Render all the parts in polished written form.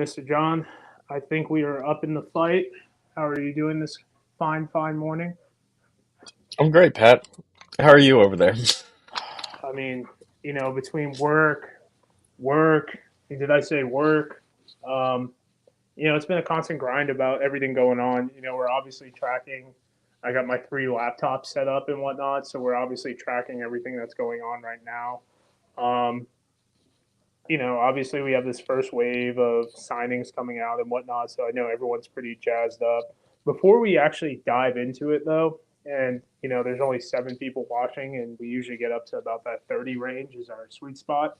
Mr. John. I think we are up in the fight. How are you doing this fine morning? I'm great, Pat. How are you over there? I mean, between work, did I say work? Um, it's been a constant grind about everything going on. We're obviously tracking. I got my three laptops set up and whatnot, so we're obviously tracking everything that's going on right now. Um, obviously we have this first wave of signings coming out and whatnot, so I know everyone's pretty jazzed up. Before we actually dive into it, though, and there's only 7 people watching, and we usually get up to about that 30 range is our sweet spot.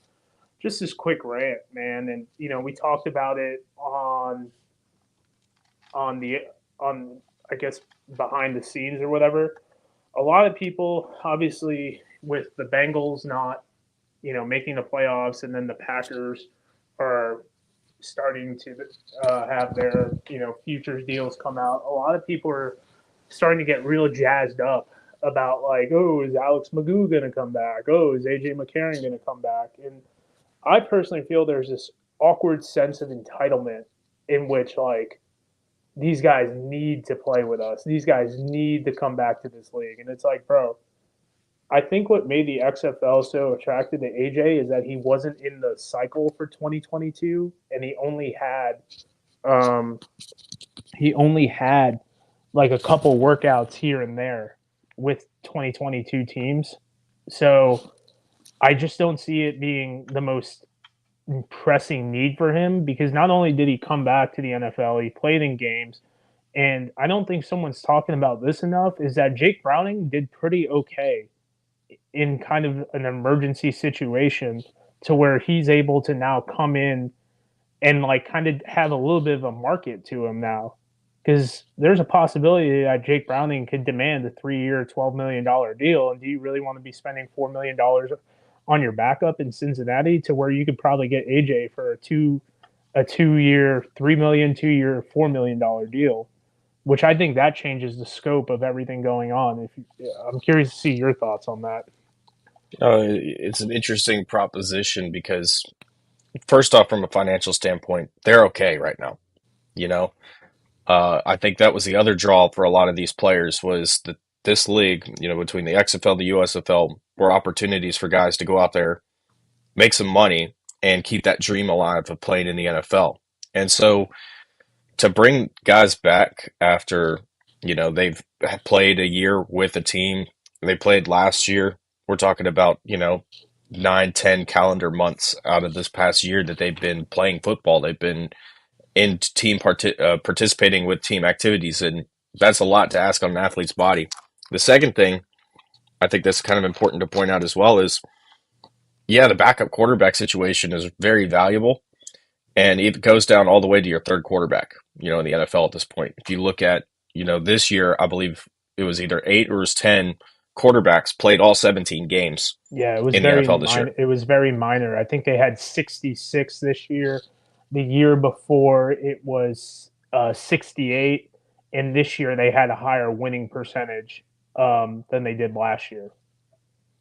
Just this quick rant, man, and we talked about it on the on I guess behind the scenes or whatever. A lot of people, obviously, with the Bengals not making the playoffs, and then the Packers are starting to have their futures deals come out. A lot of people are starting to get real jazzed up about like, oh, is Alex Magoo going to come back? Oh, is AJ McCarron going to come back? And I personally feel there's this awkward sense of entitlement in which like these guys need to play with us. These guys need to come back to this league, and it's like, bro, I think what made the XFL so attracted to AJ is that he wasn't in the cycle for 2022, and um, he only had like a couple workouts here and there with 2022 teams. So I just don't see it being the most pressing need for him, because not only did he come back to the NFL, he played in games. And I don't think someone's talking about this enough is that Jake Browning did pretty okay in kind of an emergency situation, to where he's able to now come in and like kind of have a little bit of a market to him now, because there's a possibility that Jake Browning could demand a 3-year $12 million deal. And do you really want to be spending $4 million on your backup in Cincinnati, to where you could probably get AJ for a 2-year $3 million, 2-year $4 million deal, which I think that changes the scope of everything going on. I'm curious to see your thoughts on that. It's an interesting proposition because, first off, from a financial standpoint, they're okay right now. You know, I think that was the other draw for a lot of these players was that this league, between the XFL, the USFL, were opportunities for guys to go out there, make some money, and keep that dream alive of playing in the NFL. And so to bring guys back after, they've played a year with a team, they played last year. We're talking about, 9, 10 calendar months out of this past year that they've been playing football. They've been in participating with team activities, and that's a lot to ask on an athlete's body. The second thing I think that's kind of important to point out as well is, yeah, the backup quarterback situation is very valuable, and it goes down all the way to your third quarterback, in the NFL at this point. If you look at, this year, I believe it was either 8 or it was 10 quarterbacks played all 17 games Yeah, it was in the very NFL this year. minor. It was very minor. I think they had 66 this year. The year before it was 68, and this year they had a higher winning percentage than they did last year.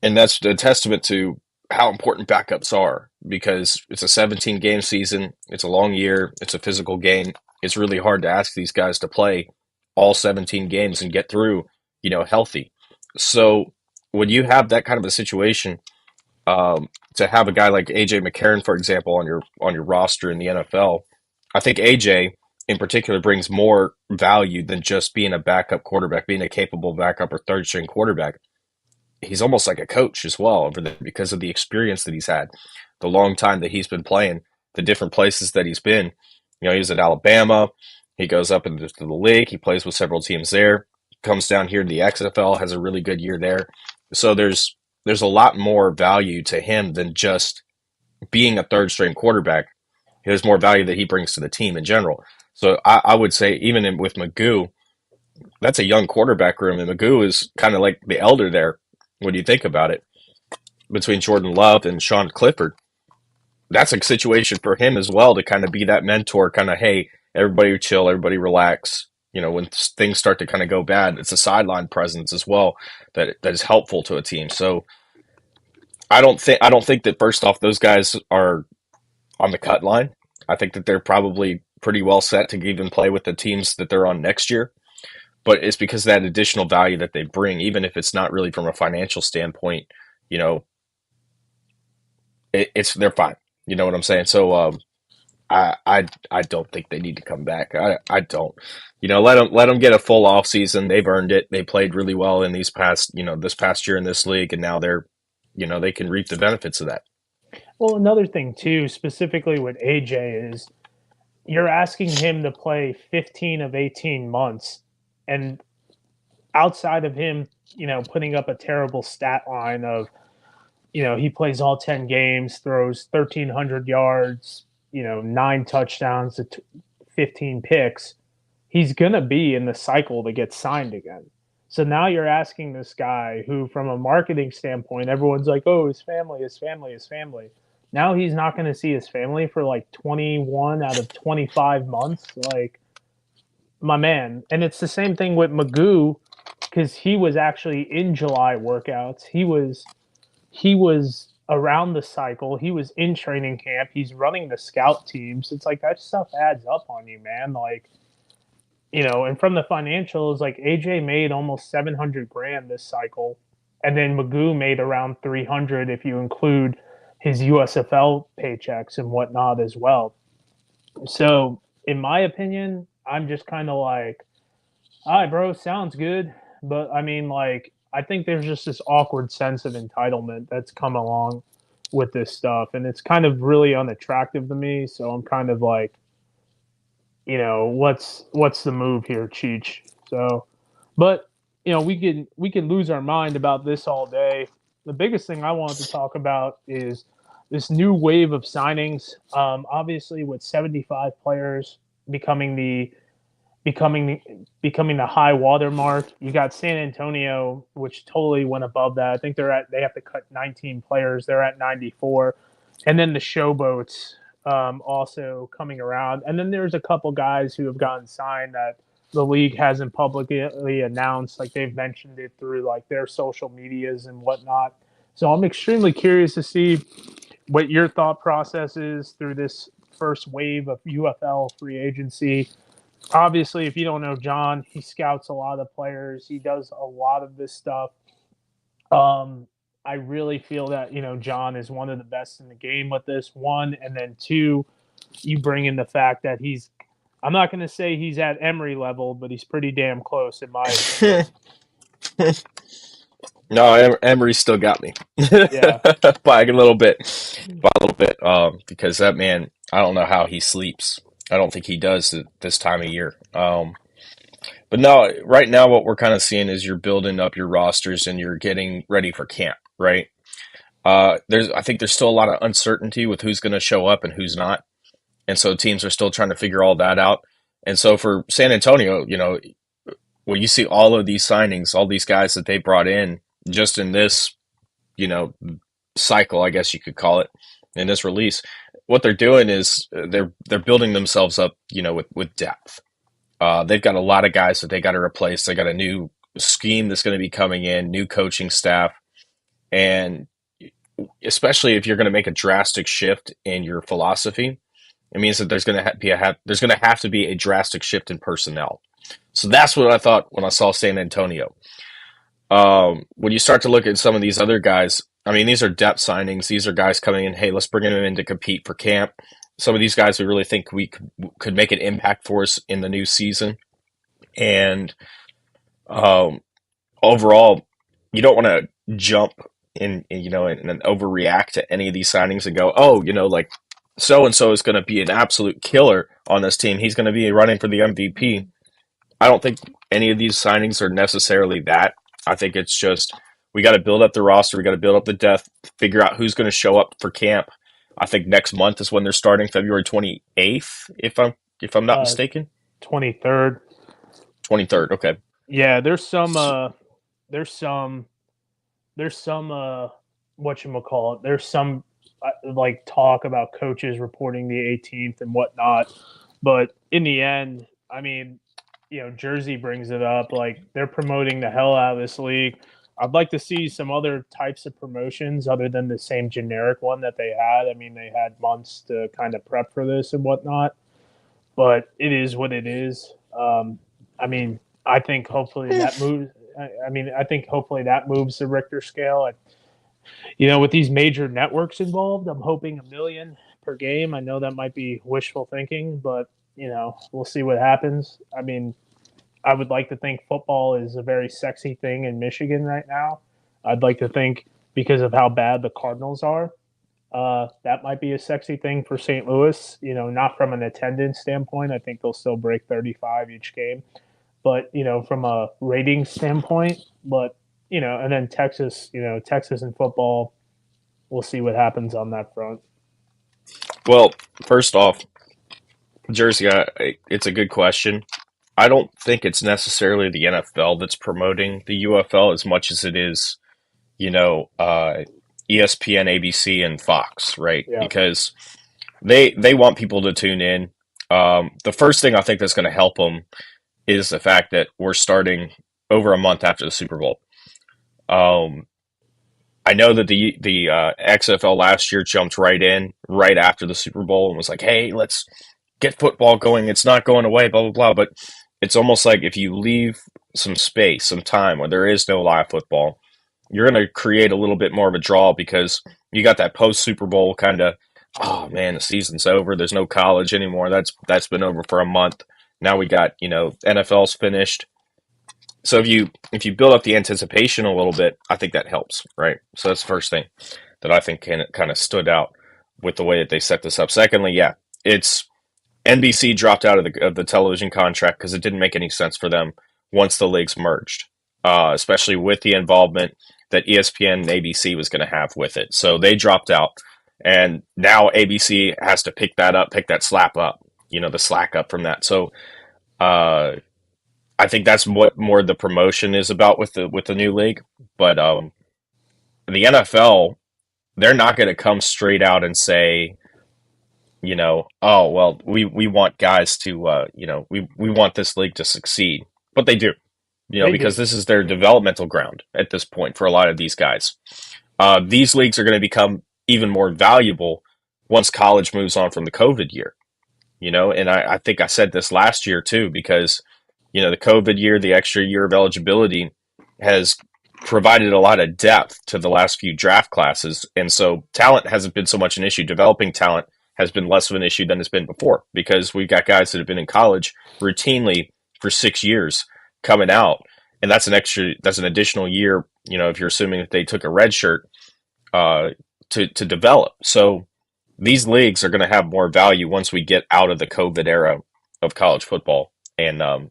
And that's a testament to how important backups are because it's a 17 game season. It's a long year. It's a physical game. It's really hard to ask these guys to play all 17 games and get through, healthy. So when you have that kind of a situation, to have a guy like AJ McCarron, for example, on your roster in the NFL, I think AJ in particular brings more value than just being a backup quarterback, being a capable backup or third string quarterback. He's almost like a coach as well over there because of the experience that he's had, the long time that he's been playing, the different places that he's been. He was at Alabama. He goes up into the league. He plays with several teams there. Comes down here to the XFL, has a really good year there. So there's a lot more value to him than just being a third string quarterback. There's more value that he brings to the team in general. So I would say with Magoo, that's a young quarterback room, and Magoo is kind of like the elder there when you think about it. Between Jordan Love and Sean Clifford, that's a situation for him as well to kind of be that mentor, kind of, hey, everybody chill, everybody relax. When things start to kind of go bad, it's a sideline presence as well that is helpful to a team. So I don't think that first off those guys are on the cut line. I think that they're probably pretty well set to even play with the teams that they're on next year. But it's because of that additional value that they bring, even if it's not really from a financial standpoint, you know, it's they're fine. You know what I'm saying? So I don't think they need to come back. I don't. You know, let them get a full off season. They've earned it. They played really well in these past, this past year in this league, and now they're, they can reap the benefits of that. Well, another thing too, specifically with AJ, is you're asking him to play 15 of 18 months, and outside of him, putting up a terrible stat line of, he plays all 10 games, throws 1,300 yards, 9 touchdowns to 15 picks, he's going to be in the cycle to get signed again. So now you're asking this guy who, from a marketing standpoint, everyone's like, oh, his family, his family, his family. Now he's not going to see his family for like 21 out of 25 months. Like, my man. And it's the same thing with Magoo, because he was actually in July workouts. He was around the cycle. He was in training camp. He's running the scout teams. It's like that stuff adds up on you, man. Like, and from the financials, like AJ made almost 700 grand this cycle, and then Magoo made around 300 if you include his USFL paychecks and whatnot as well. So, in my opinion, I'm just kind of like, all right, bro, sounds good. But I mean, like, I think there's just this awkward sense of entitlement that's come along with this stuff. And it's kind of really unattractive to me. So I'm kind of like, what's the move here, Cheech? So, but we can lose our mind about this all day. The biggest thing I wanted to talk about is this new wave of signings. Obviously, with 75 players becoming the becoming the high water mark. You got San Antonio, which totally went above that. I think they have to cut 19 players. They're at 94, and then the Showboats also coming around. And then there's a couple guys who have gotten signed that the league hasn't publicly announced. Like they've mentioned it through like their social medias and whatnot. So I'm extremely curious to see what your thought process is through this first wave of UFL free agency. Obviously, if you don't know John, he scouts a lot of players. He does a lot of this stuff. I really feel that John is one of the best in the game with this one, and then two, you bring in the fact that he's. I'm not going to say he's at Emery level, but he's pretty damn close in my opinion. No, Emery still got me Yeah. by a little bit, because that man, I don't know how he sleeps. I don't think he does at this time of year. But no, right now what we're kind of seeing is you're building up your rosters and you're getting ready for camp, right? I think there's still a lot of uncertainty with who's going to show up and who's not, and so teams are still trying to figure all that out. And so for San Antonio, when you see all of these signings, all these guys that they brought in just in this, you know, cycle, I guess you could call it, in this release, what they're doing is they're building themselves up, with depth. They've got a lot of guys that they got to replace. They got a new scheme that's going to be coming in, new coaching staff, and especially if you're going to make a drastic shift in your philosophy, it means that there's going to there's going to have to be a drastic shift in personnel. So that's what I thought when I saw San Antonio. When you start to look at some of these other guys, I mean, these are depth signings. These are guys coming in. Hey, let's bring them in to compete for camp. Some of these guys we really think we could make an impact for us in the new season. And um, overall, you don't want to jump and overreact to any of these signings and go, oh, like so and so is going to be an absolute killer on this team. He's going to be running for the MVP. I don't think any of these signings are necessarily that. I think it's just we got to build up the roster. We got to build up the depth, figure out who's going to show up for camp. I think next month is when they're starting, February 28th, if I'm not uh, mistaken. 23rd. 23rd. Okay. Yeah, there's some there's some what you call it. There's some like talk about coaches reporting the 18th and whatnot, but in the end, I mean, Jersey brings it up. Like they're promoting the hell out of this league. I'd like to see some other types of promotions other than the same generic one that they had. I mean, they had months to kind of prep for this and whatnot, but it is what it is. I mean, I think hopefully that moves. I think hopefully that moves the Richter scale. With these major networks involved, I'm hoping a million per game. I know that might be wishful thinking, but we'll see what happens. I mean, I would like to think football is a very sexy thing in Michigan right now. I'd like to think because of how bad the Cardinals are, that might be a sexy thing for St. Louis. Not from an attendance standpoint. I think they'll still break 35 each game, but from a rating standpoint. But and then Texas, Texas in football, we'll see what happens on that front. Well, first off, Jersey, it's a good question. I don't think it's necessarily the NFL that's promoting the UFL as much as it is, you know, uh, ESPN, ABC, and Fox, right? Yeah, Because they want people to tune in. The first thing I think that's going to help them is the fact that we're starting over a month after the Super Bowl. Um, I know that the XFL last year jumped right in right after the Super Bowl and was like, "Hey, let's get football going. It's not going away." Blah blah blah. But it's almost like if you leave some space, some time where there is no live football, you're going to create a little bit more of a draw because you got that post Super Bowl kind of, oh man, the season's over. There's no college anymore. That's been over for a month. Now we got NFL's finished. So if you build up the anticipation a little bit, I think that helps, right? So that's the first thing that I think kind of stood out with the way that they set this up. Secondly, yeah, it's NBC dropped out of the television contract because it didn't make any sense for them once the leagues merged, especially with the involvement that ESPN and ABC was going to have with it. So they dropped out, and now ABC has to pick that up, pick that slap up, the slack up from that. So uh, I think that's what more the promotion is about with the new league. But the NFL, they're not going to come straight out and say, oh well, we want guys to, we want this league to succeed, but they do, they because do. this is their developmental ground at this point for a lot of these guys. These leagues are going to become even more valuable once college moves on from the COVID year. And I think I said this last year too, because, the COVID year, the extra year of eligibility has provided a lot of depth to the last few draft classes. And so talent hasn't been so much an issue. Developing talent has been less of an issue than it's been before because we've got guys that have been in college routinely for 6 years coming out. And that's an additional year, if you're assuming that they took a red shirt, to develop. So these leagues are going to have more value once we get out of the COVID era of college football. And, I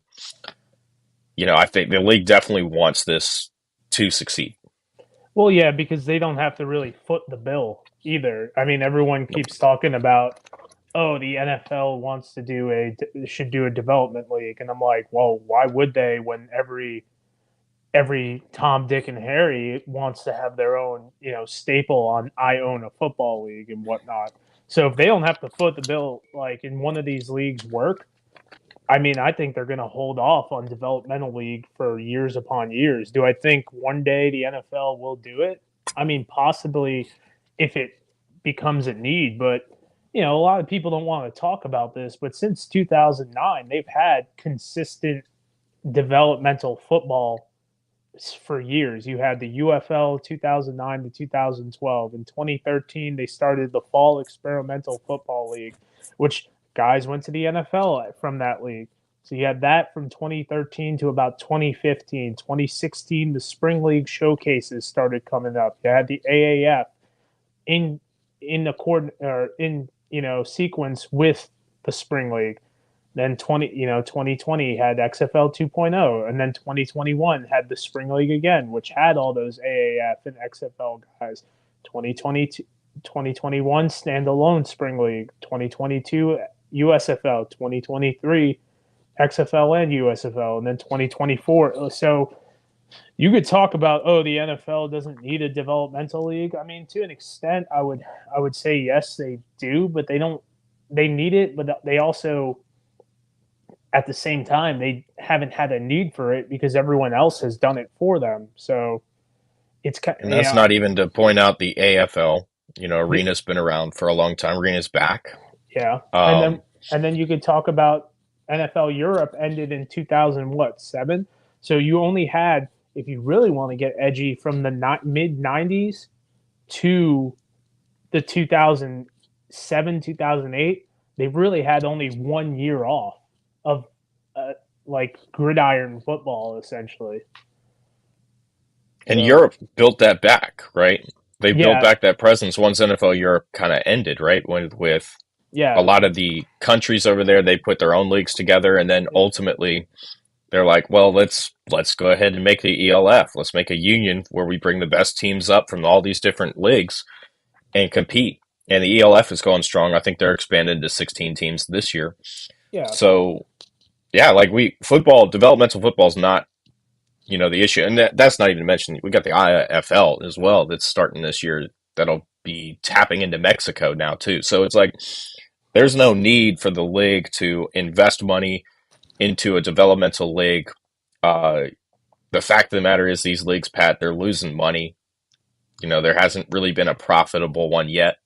think the league definitely wants this to succeed. Well, yeah, because they don't have to really foot the bill either. I mean, everyone keeps talking about, oh, the NFL wants to should do a development league, and I'm like, well, why would they when every Tom, Dick, and Harry wants to have their own, staple on I own a football league and whatnot. So if they don't have to foot the bill, like in one of these leagues work, I mean, I think they're going to hold off on developmental league for years upon years. Do I think one day the NFL will do it? I mean, possibly if it becomes a need, but a lot of people don't want to talk about this, but since 2009, they've had consistent developmental football for years. You had the UFL 2009 to 2012. In 2013, they started the Fall Experimental Football League, which guys went to the NFL from that league. So you had that from 2013 to about 2015. 2016, the Spring League showcases started coming up. You had the AAF in sequence with the Spring League. Then 2020 had XFL 2.0, and then 2021 had the Spring League again, which had all those AAF and XFL guys. 2022, 2021 standalone Spring League, 2022 USFL, 2023 XFL and USFL, and then 2024. So you could talk about, oh, the NFL doesn't need a developmental league. I mean, to an extent, I would say yes, they do, but they don't. They need it, but they also at the same time, they haven't had a need for it because everyone else has done it for them. So, And that's not even to point out the AFL. You know, yeah, Arena's been around for a long time. Arena's back. yeah, Um, and then you could talk about NFL Europe ended in 2000 what 7. So you only had, if you really want to get edgy, from the mid 90s to the 2007 2008, they've really had only 1 year off of uh, like gridiron football essentially. and So Europe built that back, right? They built yeah, back that presence once NFL Europe kind of ended, right? With a yeah, lot of the countries over there, they put their own leagues together, and then ultimately they're like, well, let's go ahead and make the ELF. Let's make a union where we bring the best teams up from all these different leagues and compete. And the ELF is going strong. I think they're expanded to 16 teams this year. yeah, So yeah, like developmental football is not, the issue. And that's not even mentioned. We got the IFL as well that's starting this year. That'll be tapping into Mexico now too. So it's like there's no need for the league to invest money into a developmental league. Uh, the fact of the matter is these leagues, Pat, they're losing money. There hasn't really been a profitable one yet.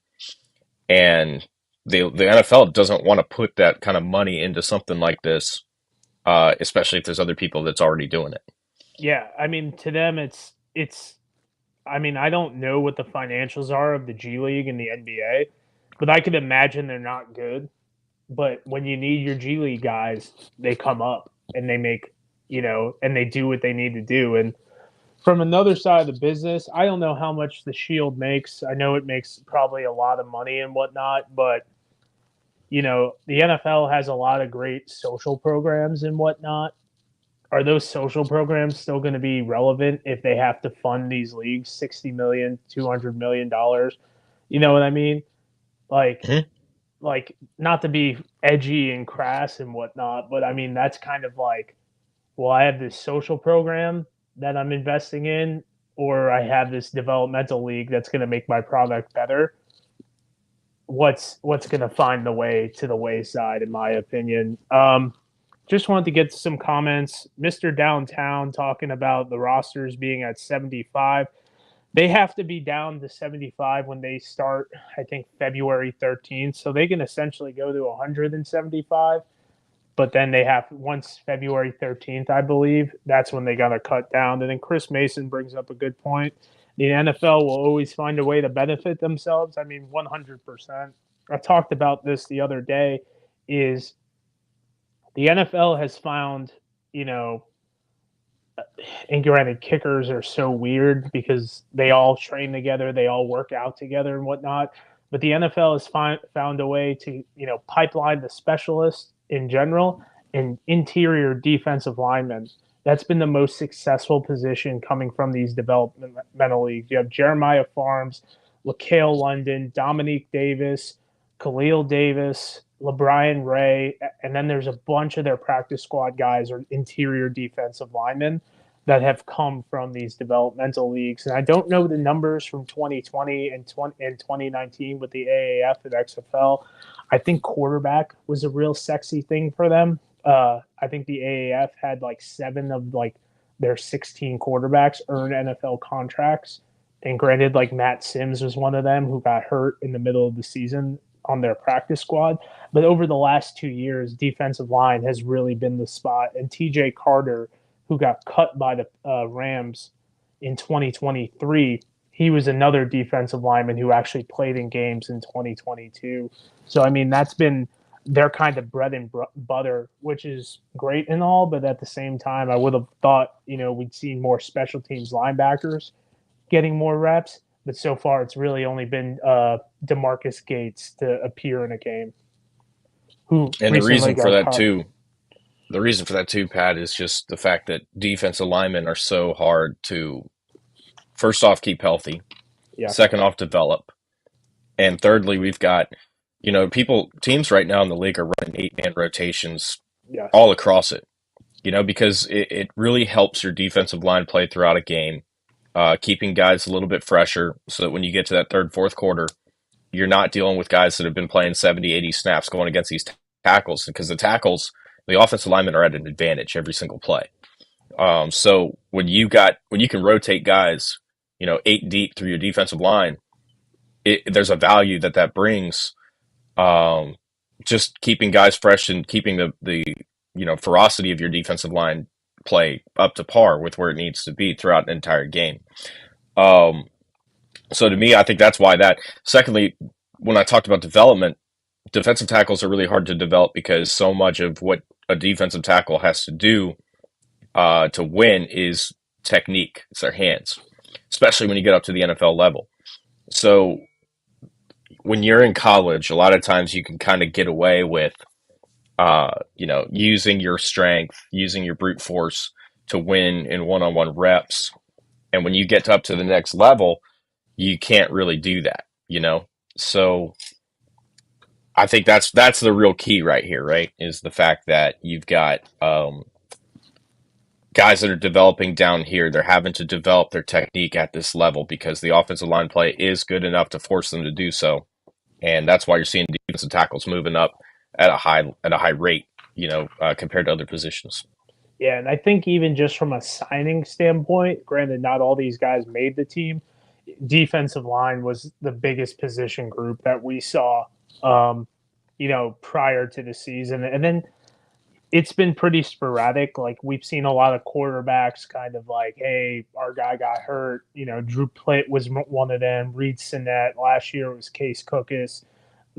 And the NFL doesn't want to put that kind of money into something like this, especially if there's other people that's already doing it. yeah. I mean, to them, it's. I mean, I don't know what the financials are of the G League and the NBA, but I could imagine they're not good. But when you need your G League guys, they come up and they make, and they do what they need to do. And from another side of the business, I don't know how much the Shield makes. I know it makes probably a lot of money and whatnot, but the NFL has a lot of great social programs and whatnot. Are those social programs still going to be relevant if they have to fund these leagues 60 million, $200 million? You know what I mean? Like, Mhm. not to be edgy and crass and whatnot, but I mean that's kind of like, well, I have this social program that I'm investing in, or I have this developmental league that's going to make my product better. What's going to find the way to the wayside, in my opinion. Just wanted to get some comments. Mr. Downtown talking about the rosters being at 75. They have to be down to 75 when they start, I think, February 13th. So they can essentially go to 175. But then they have, once February 13th, I believe, that's when they got to cut down. And then Chris Mason brings up a good point. The NFL will always find a way to benefit themselves. I mean, 100%. I talked about this the other day, is the NFL has found, you know, and granted, kickers are so weird because they all train together, they all work out together and whatnot. But the NFL has found a way to, pipeline the specialists in general and interior defensive linemen. That's been the most successful position coming from these developmental leagues. You have Jeremiah Farms, LaCale London, Dominique Davis, Khalil Davis, LeBrian Ray, and then there's a bunch of their practice squad guys or interior defensive linemen that have come from these developmental leagues. And I don't know the numbers from 2020 and 2019 with the AAF and XFL. I think quarterback was a real sexy thing for them. I think the AAF had like 7 of like their 16 quarterbacks earn NFL contracts. And granted, like Matt Sims was one of them who got hurt in the middle of the season on their practice squad. But over the last 2 years, defensive line has really been the spot. And TJ Carter, who got cut by the Rams in 2023, he was another defensive lineman who actually played in games in 2022. So, I mean, that's been their kind of bread and butter, which is great and all. But at the same time, I would have thought, we'd see more special teams linebackers getting more reps. But so far, it's really only been DeMarcus Gates to appear in a game, who And recently got cut. the reason for that too, Pat, is just the fact that defensive linemen are so hard to, first off, keep healthy, Yes. second off, develop, and thirdly, we've got, teams right now in the league are running 8-man rotations Yes. all across it, because it really helps your defensive line play throughout a game, keeping guys a little bit fresher so that when you get to that third, fourth quarter, you're not dealing with guys that have been playing 70, 80 snaps going against these tackles, because the offensive linemen are at an advantage every single play. So when you can rotate guys eight deep through your defensive line, there's a value that brings. Um, just keeping guys fresh and keeping the ferocity of your defensive line play up to par with where it needs to be throughout an entire game. Um, so to me, I think that's why that. Secondly, when I talked about development, defensive tackles are really hard to develop because so much of what a defensive tackle has to do to win is technique. It's their hands, especially when you get up to the NFL level. So when you're in college, a lot of times you can kind of get away with, using your strength, using your brute force to win in one-on-one reps. And when you get up to the next level, you can't really do that. So I think that's the real key right here, right? Is the fact that you've got guys that are developing down here. They're having to develop their technique at this level because the offensive line play is good enough to force them to do so, and that's why you're seeing defensive tackles moving up at a high rate, compared to other positions. Yeah, and I think even just from a signing standpoint, granted, not all these guys made the team. Defensive line was the biggest position group that we saw, prior to the season, and then it's been pretty sporadic. Like we've seen a lot of quarterbacks kind of like, hey, our guy got hurt. Drew Plitt was one of them. Reed Sinnett last year was Case Cookus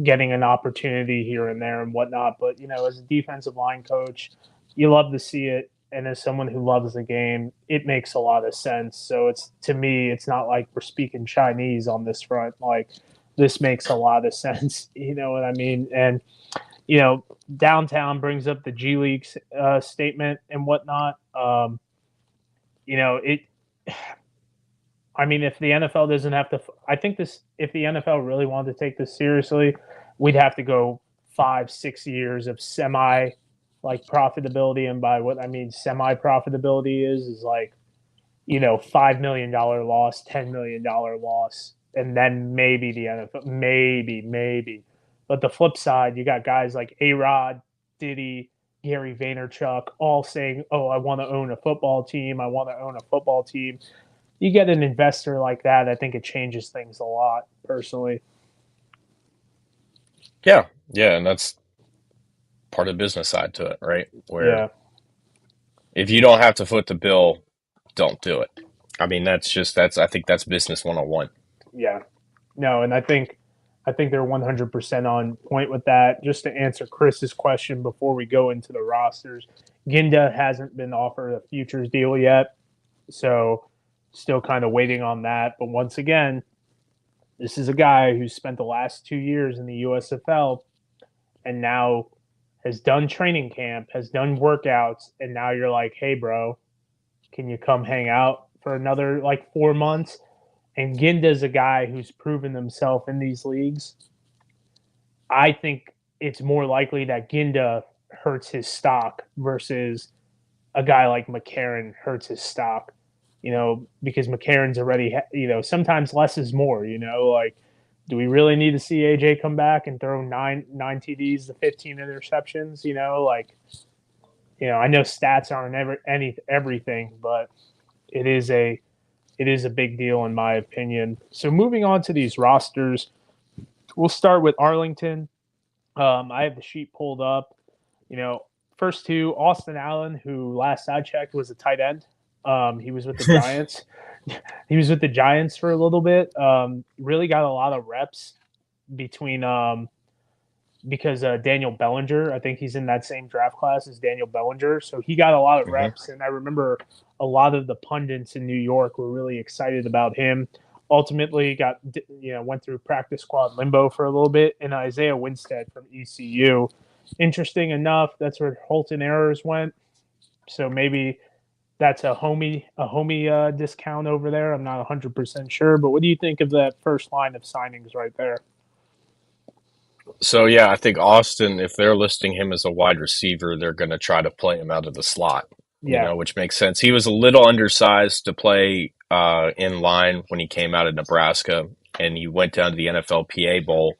getting an opportunity here and there and whatnot. But as a defensive line coach, you love to see it. And as someone who loves the game, it makes a lot of sense. So to me, it's not like we're speaking Chinese on this front. Like this makes a lot of sense. You know what I mean? And downtown brings up the G League statement and whatnot. It. I mean, if the NFL doesn't have to, I think this. If the NFL really wanted to take this seriously, we'd have to go 5-6 years of semi, like profitability, and by what I mean semi profitability is like, $5 million loss, $10 million loss, and then maybe the NFL, maybe. But the flip side, you got guys like A-Rod, Diddy, Gary Vaynerchuk, all saying, "Oh, I want to own a football team. I want to own a football team." You get an investor like that, I think it changes things a lot, personally. Yeah, yeah, and that's part of the business side to it, right? Where Yeah, if you don't have to foot the bill, don't do it. I mean, I think that's business 101. yeah. No, and I think they're 100% on point with that. Just to answer Chris's question before we go into the rosters, Ginda hasn't been offered a futures deal yet, so still kind of waiting on that. But once again, this is a guy who spent the last 2 years in the USFL and now has done training camp, has done workouts, and now you're like, hey, bro, can you come hang out for another like 4 months? And Ginda's a guy who's proven himself in these leagues. I think it's more likely that Ginda hurts his stock versus a guy like McCarron hurts his stock, because McCarron's already, sometimes less is more, like, do we really need to see AJ come back and throw nine TDs to 15 interceptions? I know stats aren't everything, but it is a it is a big deal in my opinion. So moving on to these rosters, we'll start with Arlington. I have the sheet pulled up. You know, first two, Austin Allen, who last I checked was a tight end. He was with the Giants. He was with the Giants for a little bit. Really got a lot of reps between because Daniel Bellinger, I think he's in that same draft class as Daniel Bellinger. So he got a lot of Hmm. reps. And I remember a lot of the pundits in New York were really excited about him. Ultimately, went through practice squad limbo for a little bit. And Isaiah Winstead from ECU. Interesting enough, that's where Holton Errors went. So maybe that's a homie discount over there. I'm not 100% sure. But what do you think of that first line of signings right there? So yeah, I think Austin, if they're listing him as a wide receiver, they're going to try to play him out of the slot, Yeah. which makes sense. He was a little undersized to play in line when he came out of Nebraska, and he went down to the NFLPA Bowl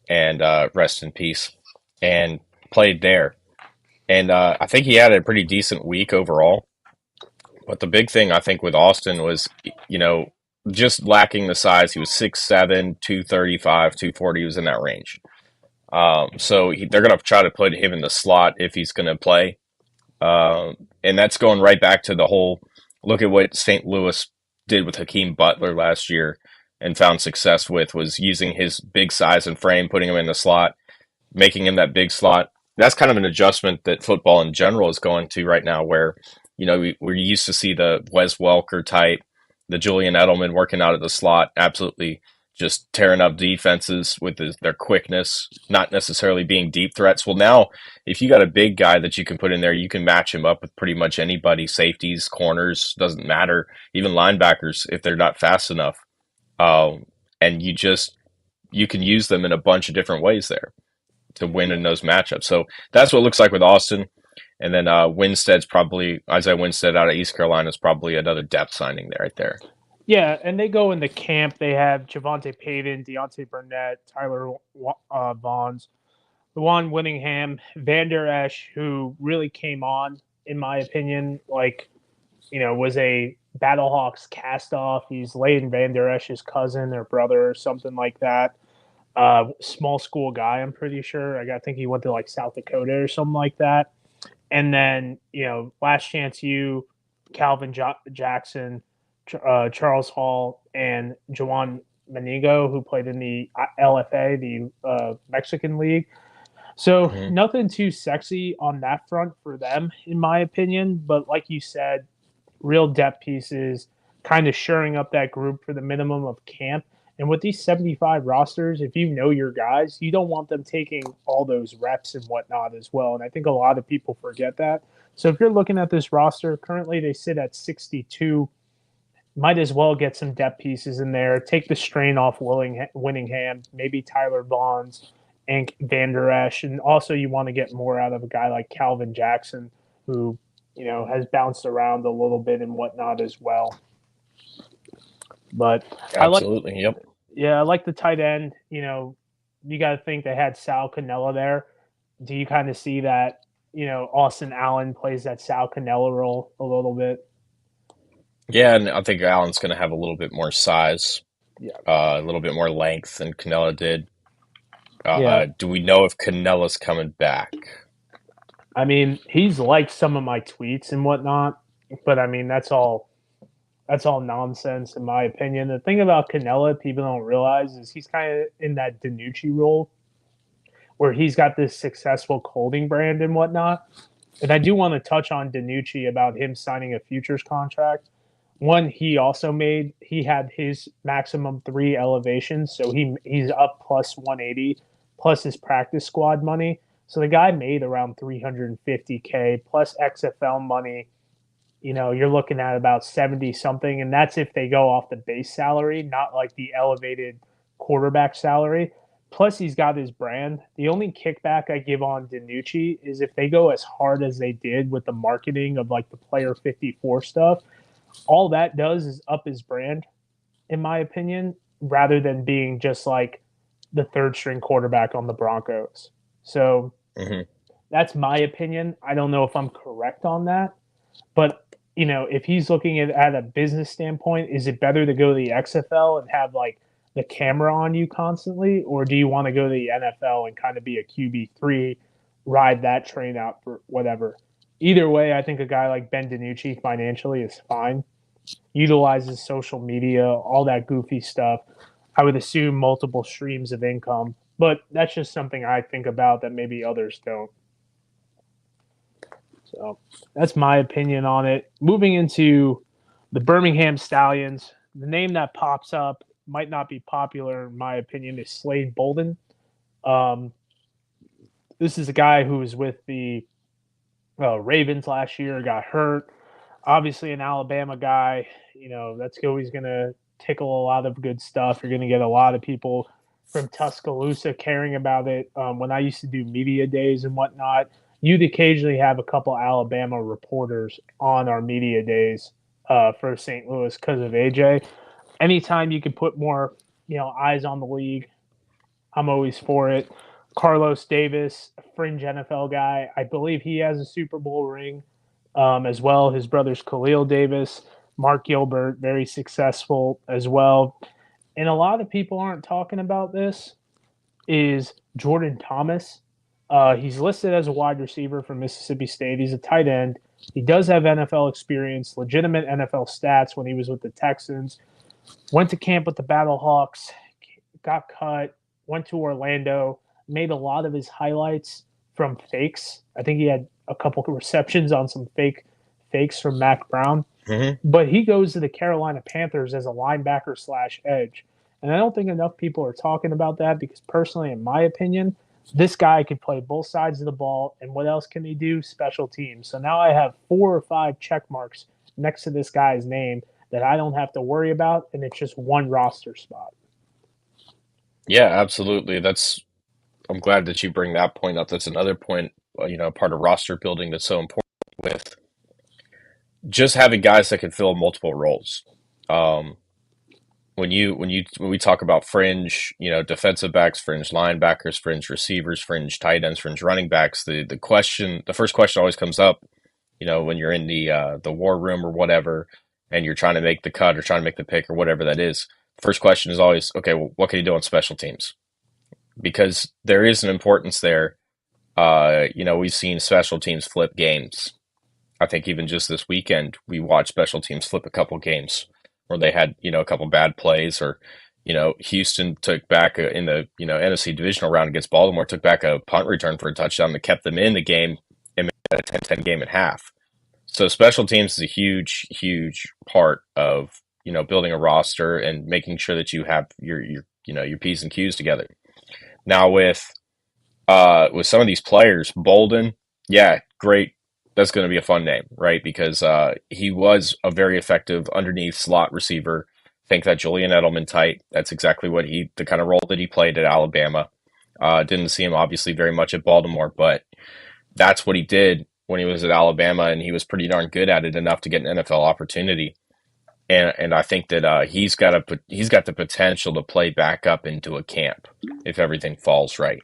and rest in peace, and played there. And I think he had a pretty decent week overall. But the big thing I think with Austin was, you know, just lacking the size. He was 6'7", 235, 240. He was in that range. They're going to try to put him in the slot if he's going to play. And that's going right back to the whole look at what St. Louis did with Hakeem Butler last year and found success with was using his big size and frame, putting him in the slot, making him that big slot. That's kind of an adjustment that football in general is going to right now, where we used to see the Wes Welker type, the Julian Edelman working out of the slot, absolutely just tearing up defenses with their quickness, not necessarily being deep threats. Well, now if you got a big guy that you can put in there, you can match him up with pretty much anybody. Safeties, corners, doesn't matter. Even linebackers if they're not fast enough. And you can use them in a bunch of different ways there to win in those matchups. So that's what it looks like with Austin. And then Isaiah Winstead out of East Carolina is probably another depth signing there right there. Yeah, and they go into camp. They have Javonte Payton, Deontay Burnett, Tyler Vaughns, Juwan Winningham, Van Der Esch, who really came on, in my opinion, was a Battlehawks cast-off. He's Leighton Van Der Esch's cousin or brother or something like that. Small school guy, I'm pretty sure. I think he went to South Dakota or something like that. And then, Last Chance U, Calvin Jackson, Charles Hall, and Juwan Manigo, who played in the LFA, the Mexican League. So nothing too sexy on that front for them, in my opinion. But like you said, real depth pieces, kind of shoring up that group for the minimum of camp. And with these 75 rosters, if you know your guys, you don't want them taking all those reps and whatnot as well. And I think a lot of people forget that. So if you're looking at this roster, currently they sit at 62. Might as well get some depth pieces in there. Take the strain off Winningham, maybe Tyler Vaughns and Van Der Esch. And also you want to get more out of a guy like Calvin Jackson, who, has bounced around a little bit and whatnot as well. But Absolutely, yep. I like the tight end. You got to think they had Sal Cannella there. Do you kind of see that, Austin Allen plays that Sal Cannella role a little bit? Yeah, and I think Allen's going to have a little bit more size, Yeah. a little bit more length than Cannella did. Yeah. Do we know if Cannella's coming back? I mean, he's liked some of my tweets and whatnot, but I mean, that's all nonsense in my opinion. The thing about Cannella people don't realize is he's kind of in that DiNucci role where he's got this successful clothing brand and whatnot. And I do want to touch on DiNucci about him signing a futures contract. One, he had his maximum 3 elevations, so he's up plus 180 plus his practice squad money. So the guy made around 350K plus XFL money. You're looking at about 70 something, and that's if they go off the base salary, not like the elevated quarterback salary. Plus, he's got his brand. The only kickback I give on DiNucci is if they go as hard as they did with the marketing of the Player 54 stuff, all that does is up his brand, in my opinion, rather than being just the third string quarterback on the Broncos. So that's my opinion. I don't know if I'm correct on that, but if he's looking at a business standpoint, is it better to go to the XFL and have the camera on you constantly, or do you want to go to the NFL and kind of be a QB3, ride that train out for whatever? Either way, I think a guy like Ben DiNucci financially is fine. Utilizes social media, all that goofy stuff. I would assume multiple streams of income, but that's just something I think about that maybe others don't. So that's my opinion on it. Moving into the Birmingham Stallions, the name that pops up might not be popular, in my opinion, is Slade Bolden. This is a guy who was with the Ravens last year, got hurt. Obviously, an Alabama guy. That's always going to tickle a lot of good stuff. You're going to get a lot of people from Tuscaloosa caring about it. When I used to do media days and whatnot, you'd occasionally have a couple Alabama reporters on our media days for St. Louis because of AJ. Anytime you can put more, eyes on the league, I'm always for it. Carlos Davis, a fringe NFL guy. I believe he has a Super Bowl ring as well. His brother's Khalil Davis. Mark Gilbert, very successful as well. And a lot of people aren't talking about this is Jordan Thomas. He's listed as a wide receiver from Mississippi State. He's a tight end. He does have NFL experience, legitimate NFL stats when he was with the Texans. Went to camp with the Battlehawks, got cut, went to Orlando, made a lot of his highlights from fakes. I think he had a couple of receptions on some fakes from Mac Brown. Mm-hmm. But he goes to the Carolina Panthers as a linebacker slash edge. And I don't think enough people are talking about that because personally, in my opinion, this guy could play both sides of the ball. And what else can he do? Special teams. So now I have 4 or 5 check marks next to this guy's name that I don't have to worry about. And it's just one roster spot. Yeah, absolutely. I'm glad that you bring that point up. That's another point, part of roster building that's so important with just having guys that can fill multiple roles. Um, when we talk about fringe, defensive backs, fringe linebackers, fringe receivers, fringe tight ends, fringe running backs, the first question always comes up, when you're in the war room or whatever, and you're trying to make the cut or trying to make the pick or whatever that is. First question is always, okay, well, what can you do on special teams? Because there is an importance there. We've seen special teams flip games. I think even just this weekend, we watched special teams flip a couple games where they had, a couple bad plays or, Houston took back in the, NFC divisional round against Baltimore, took back a punt return for a touchdown that kept them in the game and made it a 10-10 game at half. So special teams is a huge, huge part of, building a roster and making sure that you have your P's and Q's together. Now with some of these players, Bolden, yeah, great. That's going to be a fun name, right? Because he was a very effective underneath slot receiver. Think that Julian Edelman type. That's exactly the kind of role that he played at Alabama. Didn't see him obviously very much at Baltimore, but that's what he did when he was at Alabama, and he was pretty darn good at it enough to get an NFL opportunity. And I think that he's got the potential to play back up into a camp if everything falls right.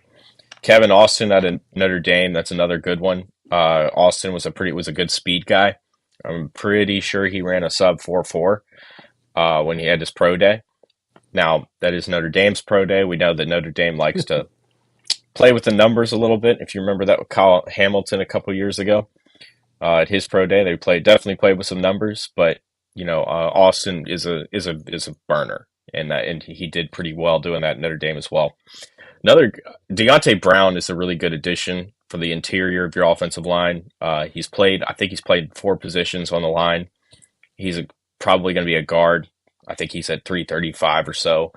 Kevin Austin at Notre Dame, that's another good one. Austin was a good speed guy. I'm pretty sure he ran a sub 4.4 when he had his pro day. Now that is Notre Dame's pro day. We know that Notre Dame likes to play with the numbers a little bit. If you remember that with Kyle Hamilton a couple years ago at his pro day, they definitely played with some numbers. But Austin is a burner, and he did pretty well doing that at Notre Dame as well. Another Deontay Brown is a really good addition for the interior of your offensive line. I think he's played 4 positions on the line. Probably going to be a guard. I think he's at 335 or so,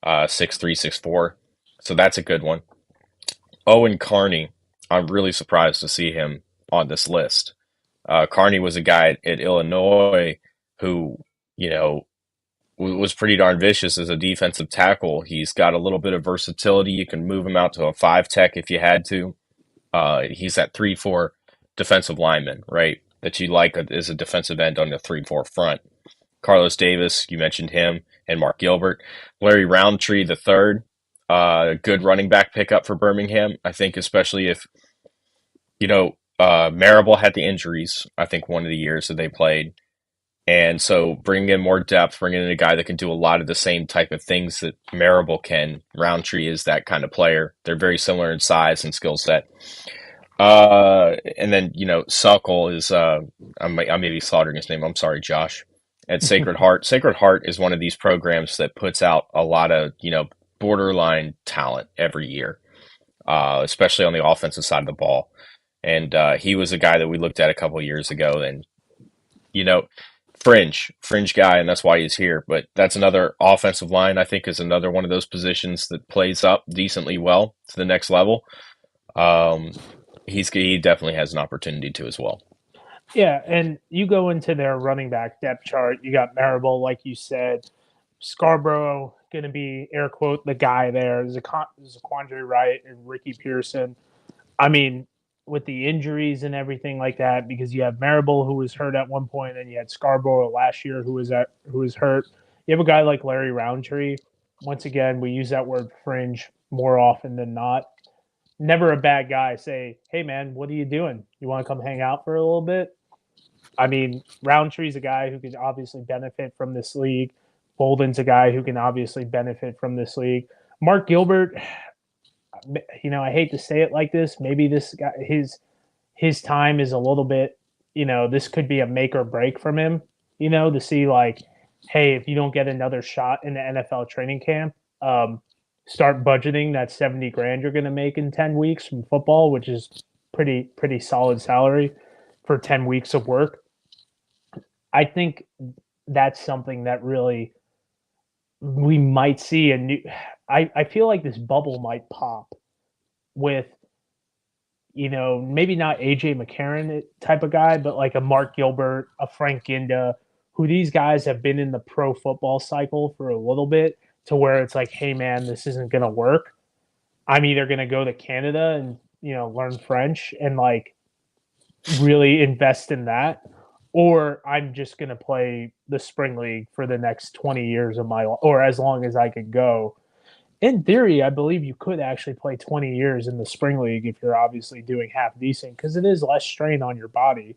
6'3", 6'4". So that's a good one. Owen Carney, I'm really surprised to see him on this list. Carney was a guy at Illinois who, was pretty darn vicious as a defensive tackle. He's got a little bit of versatility. You can move him out to a 5 tech if you had to. He's that 3-4 defensive lineman, right? That you like as a defensive end on the 3-4 front. Carlos Davis, you mentioned him, and Mark Gilbert. Larry Roundtree, the third, good running back pickup for Birmingham. I think especially if, Marable had the injuries, I think one of the years that they played. And so bringing in more depth, bringing in a guy that can do a lot of the same type of things that Marable can. Roundtree is that kind of player. They're very similar in size and skill set. And then, Suckle is, I may be slaughtering his name. I'm sorry, Josh. At Sacred Heart. Sacred Heart is one of these programs that puts out a lot of, borderline talent every year, especially on the offensive side of the ball. And he was a guy that we looked at a couple of years ago, and fringe guy, and that's why he's here. But that's another offensive line. I think is another one of those positions that plays up decently well to the next level. Um, he definitely has an opportunity to as well. Yeah, and you go into their running back depth chart. You got Marable, like you said. Scarborough going to be air quote the guy there. Zaquandre Wright and Ricky Pearson. I mean, with the injuries and everything like that, because you have Marable who was hurt at one point, and you had Scarborough last year who was hurt. You have a guy like Larry Roundtree. Once again, we use that word fringe more often than not. Never a bad guy. Say, hey man, what are you doing? You want to come hang out for a little bit? I mean, Roundtree's a guy who could obviously benefit from this league. Bolden's a guy who can obviously benefit from this league. Mark Gilbert, I hate to say it like this. Maybe this guy, his time is a little bit, this could be a make or break from him. To see like, hey, if you don't get another shot in the NFL training camp, start budgeting that 70 grand you're going to make in 10 weeks from football, which is pretty solid salary for 10 weeks of work. I think that's something that really we might see a new. I feel like this bubble might pop with, maybe not AJ McCarron type of guy, but like a Mark Gilbert, a Frank Ginda, who these guys have been in the pro football cycle for a little bit to where it's like, hey man, this isn't gonna work. I'm either gonna go to Canada and learn French and like really invest in that, or I'm just going to play the spring league for the next 20 years of my life, or as long as I could go. In theory, I believe you could actually play 20 years in the spring league if you're obviously doing half decent because it is less strain on your body.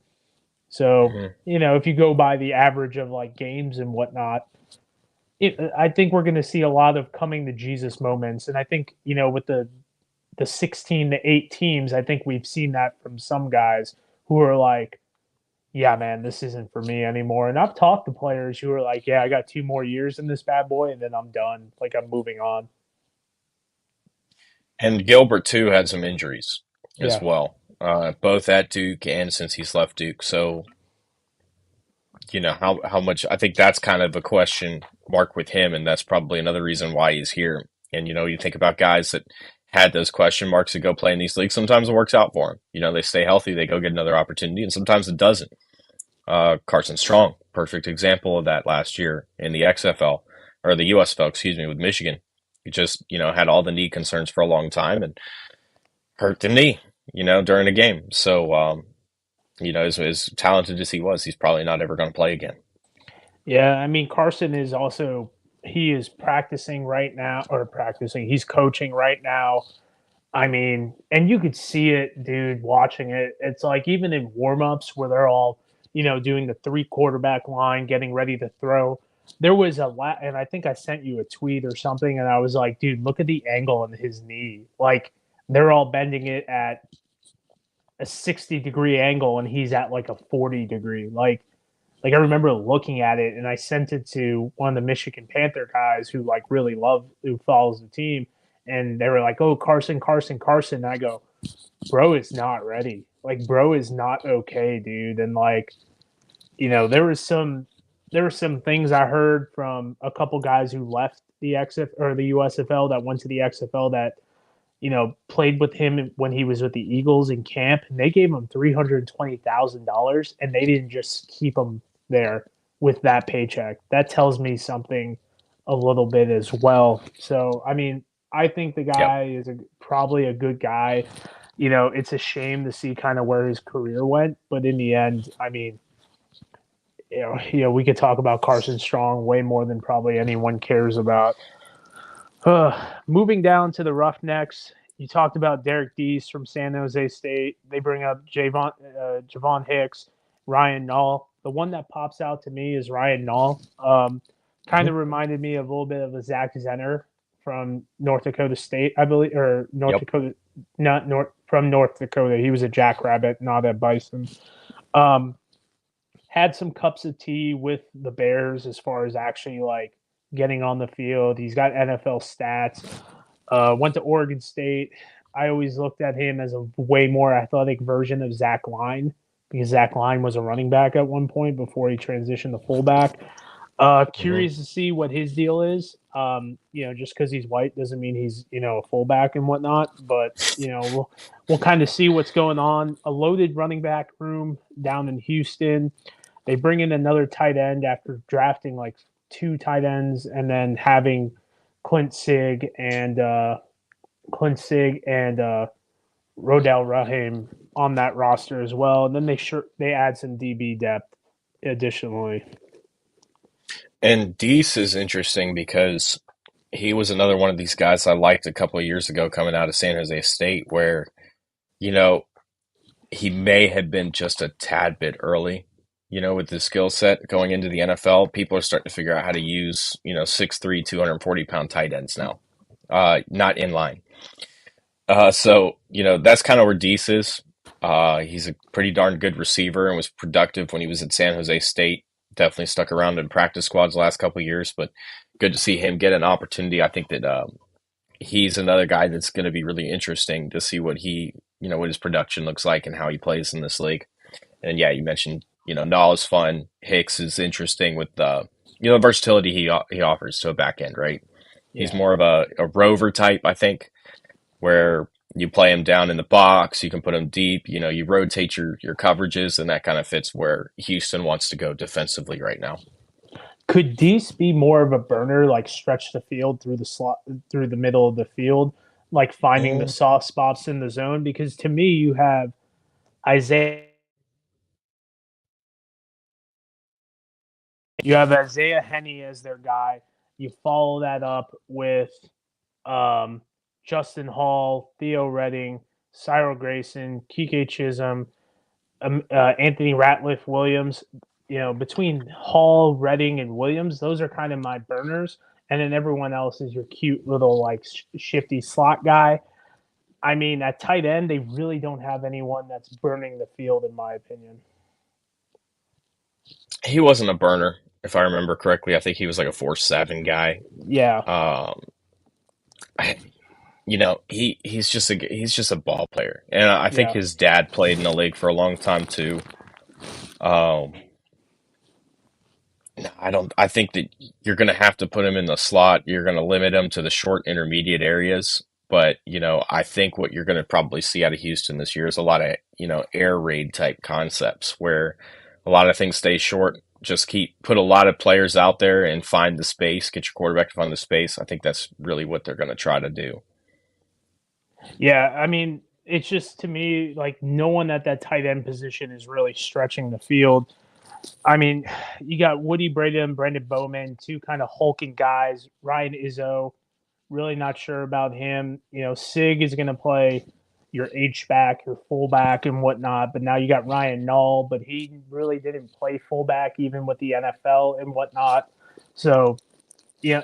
So, Mhm. if you go by the average of like games and whatnot, I think we're going to see a lot of coming to Jesus moments. And I think, with the 16 to 8 teams, I think we've seen that from some guys who are like, yeah, man, this isn't for me anymore. And I've talked to players who are like, yeah, I got 2 more years in this bad boy and then I'm done. Like I'm moving on. And Gilbert too had some injuries as Yeah. well, both at Duke and since he's left Duke. So how much I think that's kind of a question mark with him, and that's probably another reason why he's here. And you think about guys that had those question marks to go play in these leagues. Sometimes it works out for them. They stay healthy, they go get another opportunity, and sometimes it doesn't. Carson Strong, perfect example of that last year in the XFL or the USFL, excuse me, with Michigan. He just had all the knee concerns for a long time and hurt the knee, during a game. So as talented as he was, he's probably not ever going to play again. Yeah. I mean, Carson is also, he is practicing right now, or practicing, he's coaching right now. I mean, and you could see it, dude, watching it. It's like even in warmups where they're all, doing the three quarterback line, getting ready to throw. There was and I think I sent you a tweet or something, and I was like, dude, look at the angle in his knee. Like they're all bending it at a 60-degree angle, and he's at like a 40-degree. Like I remember looking at it, and I sent it to one of the Michigan Panther guys who like really who follows the team, and they were like, "Oh, Carson, Carson, Carson." And I go, "Bro is not ready. Like, bro is not okay, dude." And like, there were some things I heard from a couple guys who left the XF or the USFL that went to the XFL that played with him when he was with the Eagles in camp, and they gave him $320,000, and they didn't just keep him there with that paycheck. That tells me something a little bit as well. So, I mean, I think the Yep. guy is probably a good guy. It's a shame to see kind of where his career went, but in the end, I mean, we could talk about Carson Strong way more than probably anyone cares about. Moving down to the Roughnecks, you talked about Derek Deese from San Jose State. They bring up Javon Hicks, Ryan Nall. The one that pops out to me is Ryan Nall. Kind of Mhm. reminded me of a little bit of a Zach Zenner from North Dakota State, I believe, or North Yep. Dakota, not North from North Dakota. He was a Jackrabbit, not a Bison. Um, had some cups of tea with the Bears as far as actually like getting on the field. He's got NFL stats. Went to Oregon State. I always looked at him as a way more athletic version of Zach Line because Zach Line was a running back at one point before he transitioned to fullback. Hmm. Curious to see what his deal is. Just because he's white doesn't mean he's a fullback and whatnot. But we'll kind of see what's going on. A loaded running back room down in Houston. They bring in another tight end after drafting like two tight ends and then having Clint Sig and Rodell Rahim on that roster as well. And then they add some DB depth additionally. And Deese is interesting because he was another one of these guys I liked a couple of years ago coming out of San Jose State, where you know he may have been just a tad bit early. with the skill set going into the NFL, people are starting to figure out how to use, 6'3", 240-pound tight ends now, not in line. So, that's kind of where Deese is. He's a pretty darn good receiver and was productive when he was at San Jose State. Definitely stuck around in practice squads the last couple of years, but good to see him get an opportunity. I think that he's another guy that's going to be really interesting to see what his production looks like and how he plays in this league. And yeah, you mentioned, Nall is fun. Hicks is interesting with the versatility he offers to a back end, right? He's Yeah. more of a rover type, I think, where you play him down in the box, you can put him deep, you rotate your coverages, and that kind of fits where Houston wants to go defensively right now. Could Deese be more of a burner, like stretch the field through the slot, through the middle of the field, like finding the Mm, soft spots in the zone? Because to me, Isaiah, you have Isaiah Henney as their guy. You follow that up with um, Justin Hall, Theo Redding, Cyril Grayson, Kike Chisholm, Anthony Ratliff Williams. Between Hall, Redding, and Williams, those are kind of my burners. And then everyone else is your cute little like shifty slot guy. I mean, at tight end, they really don't have anyone that's burning the field, in my opinion. he wasn't a burner, if I remember correctly. I think he was like a 4-7 guy. Yeah, Um, he's just a ball player, and I think yeah, his dad played in the league for a long time too. Um, no, I don't. I think that you're going to have to put him in the slot. You're going to limit him to the short intermediate areas. But I think what you're going to probably see out of Houston this year is a lot of air raid type concepts where a lot of things stay short. Just put a lot of players out there and find the space. Get your quarterback to find the space. I think that's really what they're going to try to do. yeah. I mean, it's just to me like no one at that tight end position is really stretching the field. I mean, you got Woody Braden, Brendan Bowman, two kind of hulking guys. Ryan Izzo, really not sure about him. Sig is going to play your H back, your fullback, and whatnot. But now you got Ryan Nall, but he really didn't play fullback even with the NFL and whatnot. So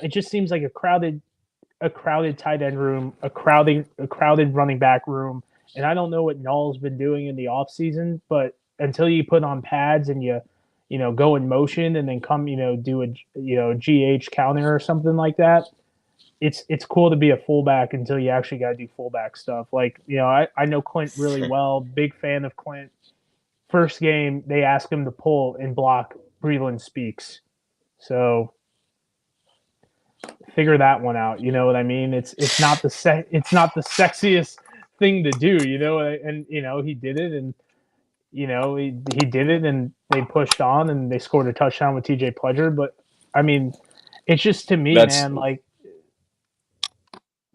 it just seems like a crowded tight end room, a crowded running back room. And I don't know what Nall's been doing in the offseason, but until you put on pads and you go in motion and then come, do a GH counter or something like that, it's cool to be a fullback until you actually got to do fullback stuff. Like, I know Clint really well, big fan of Clint. First game, they asked him to pull and block Breland Speaks. So figure that one out. You know what I mean? It's not the sexiest thing to do. And he did it, and he did it, and they pushed on, and they scored a touchdown with T.J. Pledger. But I mean, it's just to me, That's man. Like,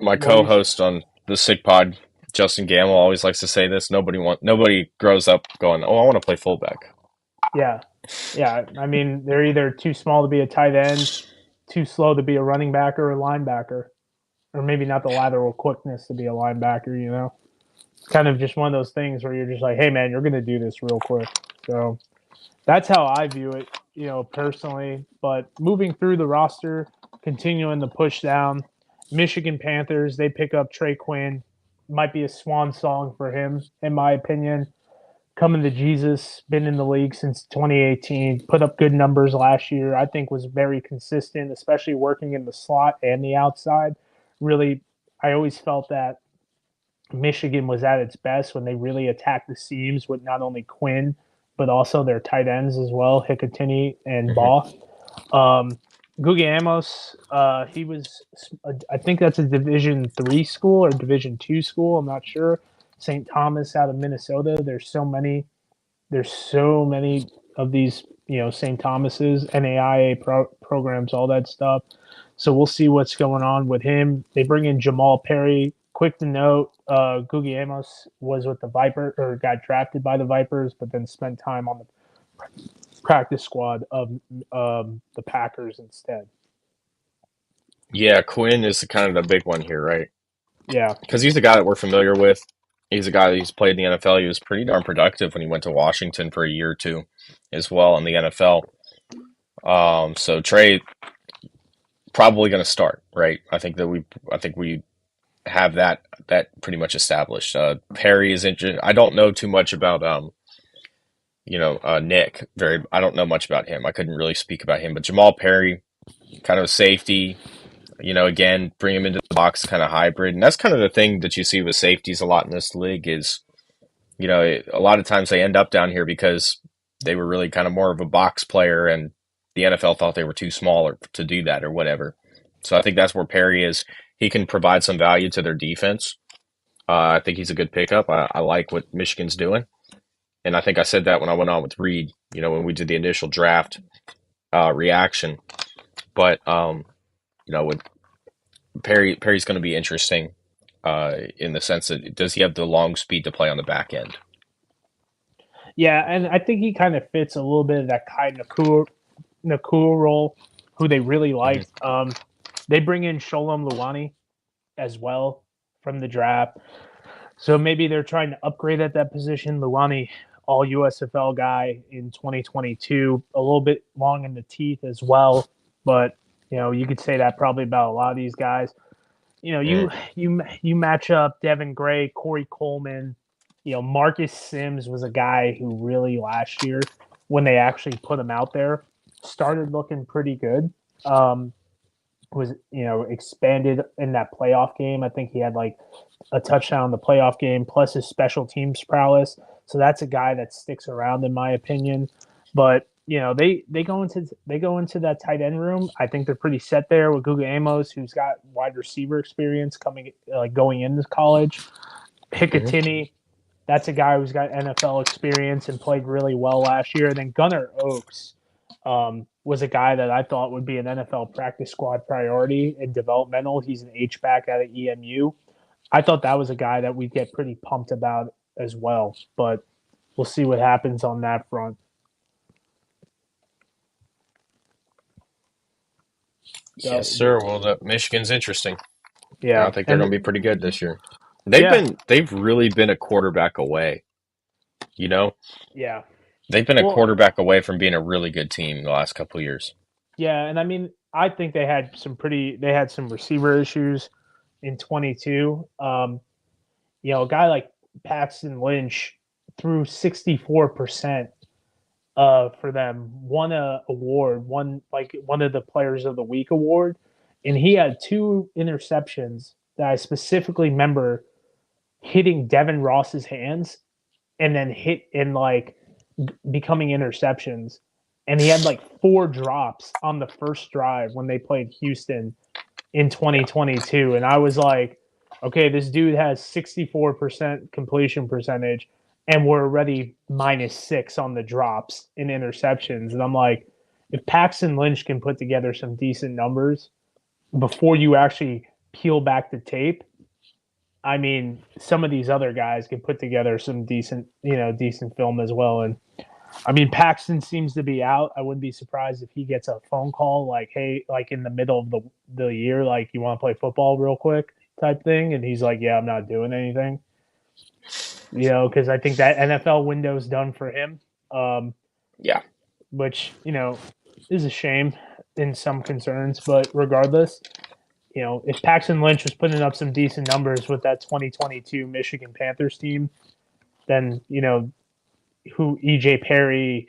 my what was co-host on the Sick Pod, Justin Gamble, always likes to say this. Nobody grows up going, "Oh, I want to play fullback." yeah, yeah. I mean, they're either too small to be a tight end, too slow to be a running back or a linebacker, or maybe not the lateral quickness to be a linebacker. Kind of just one of those things where you're just like, hey man, you're gonna do this real quick. So that's how I view it, personally. But moving through the roster, continuing the push down, Michigan Panthers, they pick up Trey Quinn. Might be a swan song for him, in my opinion. Coming to Jesus, been in the league since 2018, put up good numbers last year. I think was very consistent, especially working in the slot and the outside. Really, I always felt that Michigan was at its best when they really attacked the seams with not only Quinn but also their tight ends as well, Hikatini and Hmm. Ball. Um, Gugi Amos, he was, I think that's a Division 3 school or Division 2 school. I'm not sure. St. Thomas out of Minnesota. There's so many. There's so many of these, St. Thomas's, NAIA programs, all that stuff. So we'll see what's going on with him. They bring in Jamal Perry. Quick to note, Gugi Amos was with the Viper or got drafted by the Vipers, but then spent time on the practice squad of the Packers instead. Yeah, Quinn is kind of the big one here, right? Yeah, Because he's the guy that we're familiar with. He's a guy who's played in the NFL. He was pretty darn productive when he went to Washington for a year or two as well in the NFL. So Trey probably going to start, right? I think we have that pretty much established. Perry is interesting. I don't know too much about Nick. I don't know much about him. I couldn't really speak about him, but Jamal Perry, kind of a safety. Again, bring him into the box, kind of hybrid, and that's kind of the thing that you see with safeties a lot in this league is, a lot of times they end up down here because they were really kind of more of a box player, and the NFL thought they were too small to do that or whatever. So I think that's where Perry is. He can provide some value to their defense. I think he's a good pickup. I like what Michigan's doing. And I think I said that when I went on with Reed, when we did the initial draft reaction. But, with Perry's going to be interesting in the sense that does he have the long speed to play on the back end? Yeah, and I think he kind of fits a little bit of that kind of Nakua role, who they really liked. Mm-hmm. They bring in Sholem Luani as well from the draft. So maybe they're trying to upgrade at that position. Luani, all USFL guy in 2022, a little bit long in the teeth as well. But, you could say that probably about a lot of these guys. You match up Devin Gray, Corey Coleman. Marcus Sims was a guy who really last year, when they actually put him out there, started looking pretty good. Was expanded in that playoff game. I think he had like a touchdown in the playoff game, plus his special teams prowess. So that's a guy that sticks around, in my opinion. But they go into that tight end room. I think they're pretty set there with Guga Amos, who's got wide receiver experience going into college. Picatinny, that's a guy who's got NFL experience and played really well last year. And then Gunnar Oaks was a guy that I thought would be an NFL practice squad priority in developmental. He's an H-back out of EMU. I thought that was a guy that we'd get pretty pumped about as well. But we'll see what happens on that front. Yes, sir. Well, Michigan's interesting. Yeah, I think they're going to be pretty good this year. They've really been a quarterback away. Yeah. They've been a quarterback away from being a really good team the last couple of years. Yeah, and I mean, I think they had some receiver issues in 22. A guy like Paxton Lynch threw 64% for them, won a award, one of the Players of the Week award, and he had 2 interceptions that I specifically remember hitting Devin Ross's hands, and then becoming interceptions. And he had 4 drops on the first drive when they played Houston in 2022. And I was like, okay, this dude has 64% completion percentage, and we're already -6 on the drops in interceptions. And I'm like, if Paxton Lynch can put together some decent numbers before you actually peel back the tape, I mean, some of these other guys can put together some decent film as well. And I mean, Paxton seems to be out. I wouldn't be surprised if he gets a phone call like, hey, like in the middle of the year, like, you want to play football real quick type thing. And he's like, yeah, I'm not doing anything. Because I think that NFL window's done for him. Yeah. Which, is a shame in some concerns. But regardless, if Paxton Lynch was putting up some decent numbers with that 2022 Michigan Panthers team, then, who EJ Perry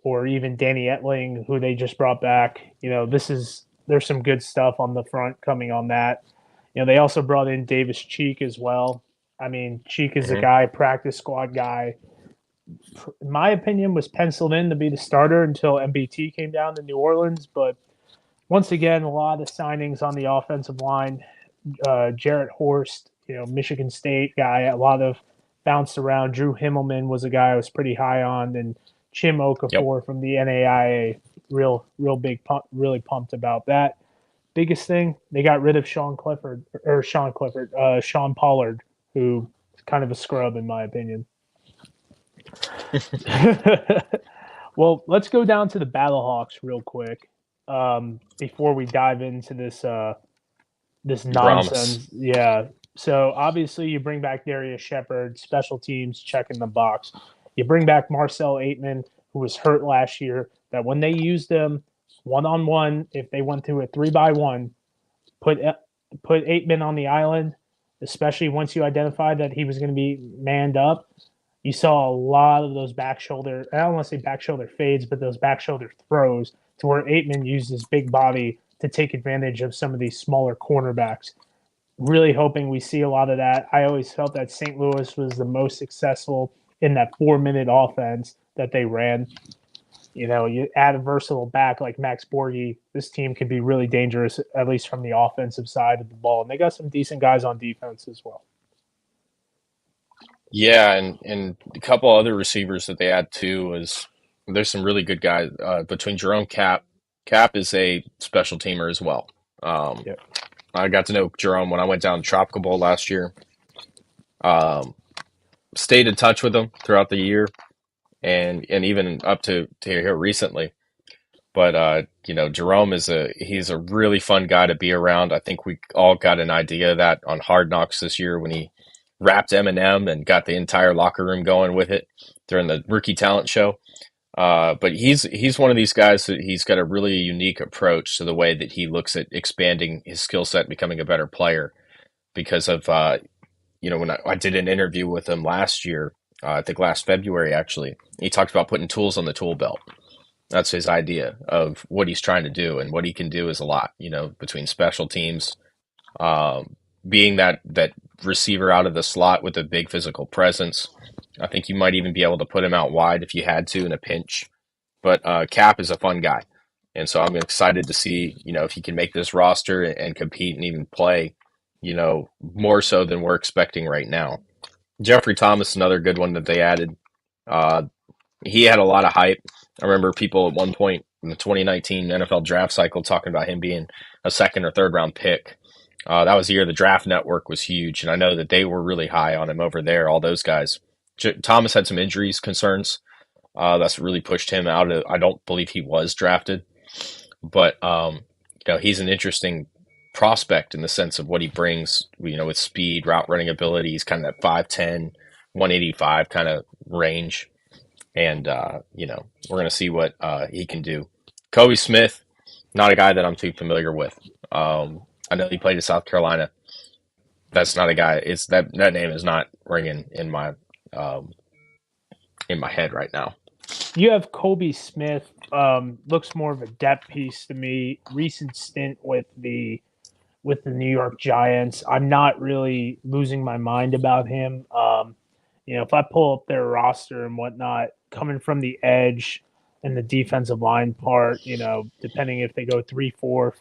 or even Danny Etling, who they just brought back, there's some good stuff on the front coming on that. They also brought in Davis Cheek as well. I mean, Cheek is a guy, practice squad guy. In my opinion, was penciled in to be the starter until MBT came down to New Orleans. But once again, a lot of signings on the offensive line. Jarrett Horst, Michigan State guy, a lot of bounced around. Drew Himmelman was a guy I was pretty high on, and Chim Okafor from the NAIA. Real big, really pumped about that. Biggest thing, they got rid of Sean Pollard, who is kind of a scrub in my opinion. Well, let's go down to the Battlehawks real quick before we dive into this nonsense. Yeah. So obviously, you bring back Darius Shepard, special teams, checking the box. You bring back Marcel Aitman, who was hurt last year. That when they used him one on one, if they went to a 3-by-1, put put Aitman on the island, especially once you identified that he was going to be manned up. You saw a lot of those back shoulder, I don't want to say back shoulder fades, but those back shoulder throws to where Aitman used his big body to take advantage of some of these smaller cornerbacks. Really hoping we see a lot of that. I always felt that St. Louis was the most successful in that 4-minute offense that they ran. You know, you add a versatile back like Max Borghi, this team can be really dangerous, at least from the offensive side of the ball. And they got some decent guys on defense as well. Yeah, and a couple other receivers that they add too is there's some really good guys between Jerome Cap. Cap is a special teamer as well. Um, Yeah. I got to know Jerome when I went down to Tropical Bowl last year. Um, Stayed in touch with him throughout the year and even up to here recently. But Jerome he's a really fun guy to be around. I think we all got an idea of that on Hard Knocks this year when he rapped Eminem and got the entire locker room going with it during the rookie talent show. But he's one of these guys that he's got a really unique approach to the way that he looks at expanding his skill set, and becoming a better player. Because of when I did an interview with him last year, I think last February actually, he talked about putting tools on the tool belt. That's his idea of what he's trying to do, and what he can do is a lot. Between special teams, um, being that receiver out of the slot with a big physical presence. I think you might even be able to put him out wide if you had to in a pinch. But Cap is a fun guy, and so I'm excited to see if he can make this roster and compete and even play, more so than we're expecting right now. Jeffrey Thomas, another good one that they added. Uh, he had a lot of hype. I remember people at one point in the 2019 NFL draft cycle talking about him being a second or third round pick. That was the year the Draft Network was huge, and I know that they were really high on him over there. All those guys. Thomas had some injuries concerns. That's really pushed him out of. I don't believe he was drafted, but he's an interesting prospect in the sense of what he brings. With speed, route running ability. He's kind of that 5'10", 185 kind of range, and we're gonna see what he can do. Kobe Smith, not a guy that I'm too familiar with. I know he played in South Carolina. That's not a guy. It's that name is not ringing um, in my head right now. You have Kobe Smith, looks more of a depth piece to me. Recent stint with the New York Giants. I'm not really losing my mind about him. If I pull up their roster and whatnot, coming from the edge and the defensive line part, depending if they go 3-4,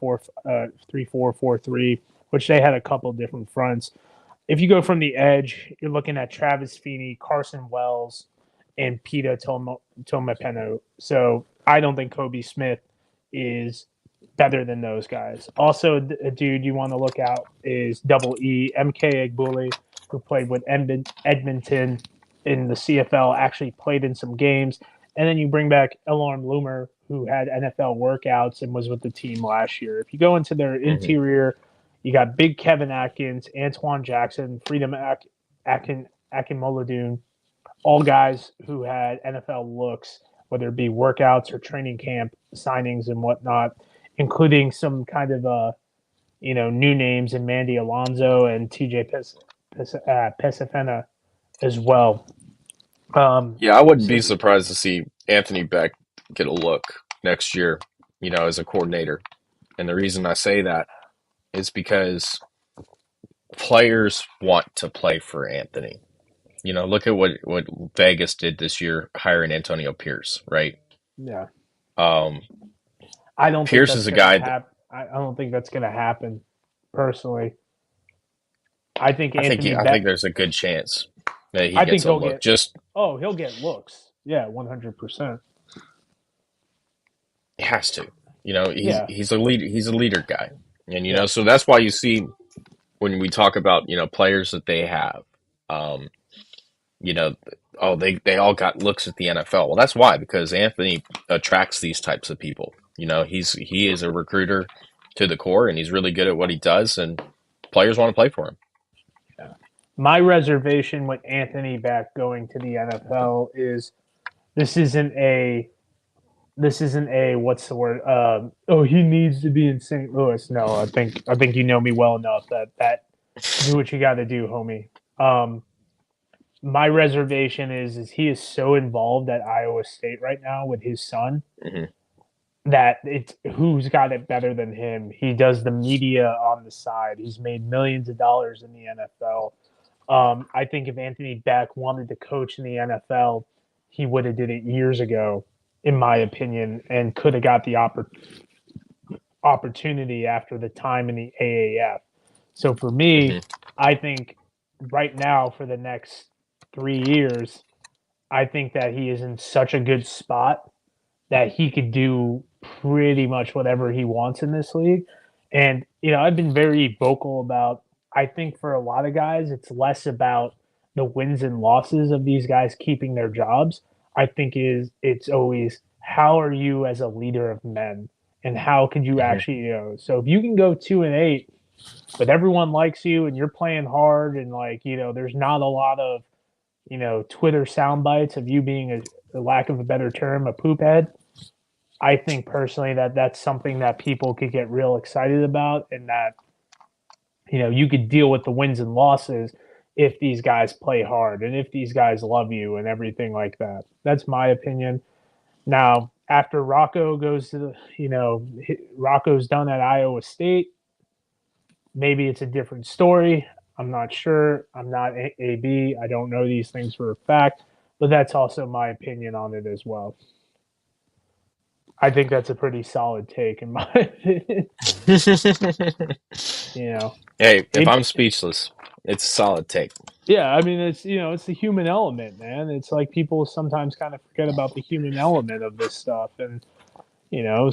4-3, which they had a couple different fronts. If you go from the edge, you're looking at Travis Feeney, Carson Wells, and Pita Tomapeno. So I don't think Kobe Smith is better than those guys. Also, a dude you want to look out is Double E, MK Egbuli, who played with Edmonton in the CFL, actually played in some games. And then you bring back Elorm Loomer, who had NFL workouts and was with the team last year. If you go into their Hmm. interior, you got Big Kevin Atkins, Antoine Jackson, Freedom Akinmoladun, all guys who had NFL looks, whether it be workouts or training camp signings and whatnot, including some kind of new names in Mandy Alonso and TJ Pesafena as well. Yeah, I wouldn't So be surprised to see Anthony Beck get a look next year, as a coordinator. And the reason I say that is because players want to play for Anthony. Look at what Vegas did this year, hiring Antonio Pierce, right? yeah, Um, I don't think Pierce that's is a gonna guy that happen. I don't think that's gonna happen. Personally, I think Anthony I think Beck. there's a good chance that he I think gets a he'll look. get. Just Oh, he'll get looks. Yeah, 100%. he has to. Yeah, He's a leader. He's a leader guy, and yeah, so that's why you see when we talk about players that they have. Um, you know, oh, they all got looks at the NFL. Well, that's why, because Anthony attracts these types of people. He is a recruiter to the core, and he's really good at what he does, and players want to play for him. My reservation with Anthony Beck going to the NFL is this isn't a what's the word? Oh, he needs to be in St. Louis. No, I think you know me well enough that do what you got to do, homie. Um, my reservation is he is so involved at Iowa State right now with his son Hmm. that it's who's got it better than him. He does the media on the side. He's made millions of dollars in the NFL. I think if Anthony Beck wanted to coach in the NFL, he would have did it years ago, in my opinion, and could have got the opportunity after the time in the AAF. So for me, Hmm. I think right now for the next 3 years, I think that he is in such a good spot that he could do pretty much whatever he wants in this league. And, I've been very vocal about, I think for a lot of guys, it's less about the wins and losses of these guys keeping their jobs. I think it's always how are you as a leader of men and how could you Hmm. actually, so if you can go 2-8, but everyone likes you and you're playing hard and like, there's not a lot of, Twitter sound bites of you being a lack of a better term, a poop head. I think personally that that's something that people could get real excited about, and that you could deal with the wins and losses if these guys play hard and if these guys love you and everything like that. That's my opinion. Now, after Rocco goes to Rocco's done at Iowa State, maybe it's a different story. I'm not sure. I'm not AB. I don't know these things for a fact, but that's also my opinion on it as well. I think that's a pretty solid take in my opinion. You know, Hey, if it, I'm speechless, it's a solid take. yeah. I mean, it's the human element, man. It's like people sometimes kind of forget about the human element of this stuff, and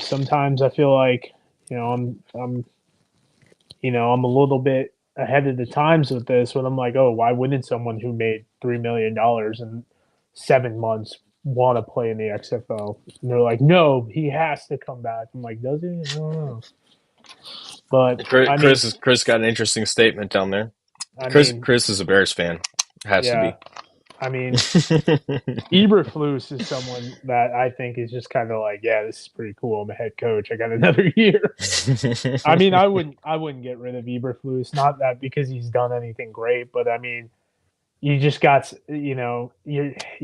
sometimes I feel like I'm a little bit ahead of the times with this. When I'm like, oh, why wouldn't someone who made $3 million in 7 months want to play in the XFL? And they're like, no, he has to come back. I'm like, does he? I don't know. But I mean, Chris got an interesting statement down there. I mean, Chris is a Bears fan. Has to yeah. be. I mean, Eberflus is someone that I think is just kind of like, yeah, this is pretty cool. I'm a head coach. I got another year. I mean, I wouldn't get rid of Eberflus. Not that because he's done anything great, but I mean, you just got you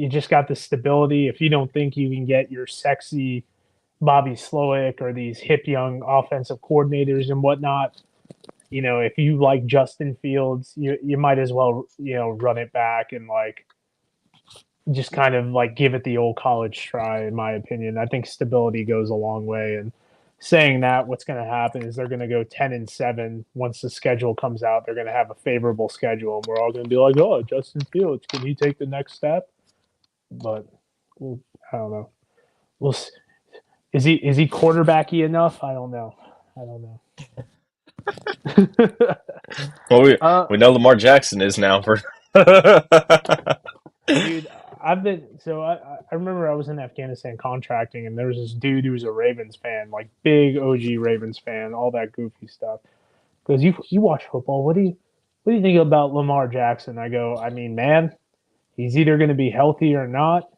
just got the stability. If you don't think you can get your sexy Bobby Slowick or these hip young offensive coordinators and whatnot, if you like Justin Fields, you might as well run it back and like just kind of like give it the old college try. In my opinion, I think stability goes a long way. And saying that, what's going to happen is they're going to go 10-7 once the schedule comes out. They're going to have a favorable schedule, and we're all going to be like, "Oh, Justin Fields, can he take the next step?" But I don't know. We'll is he quarterbacky enough? I don't know. I don't know. Well, uh, we know Lamar Jackson is now for. dude, I've been so I remember I was in Afghanistan contracting, and there was this dude who was a Ravens fan, like big OG Ravens fan, all that goofy stuff. Because you watch football, what do you think about Lamar Jackson? I go, I mean, man, he's either going to be healthy or not,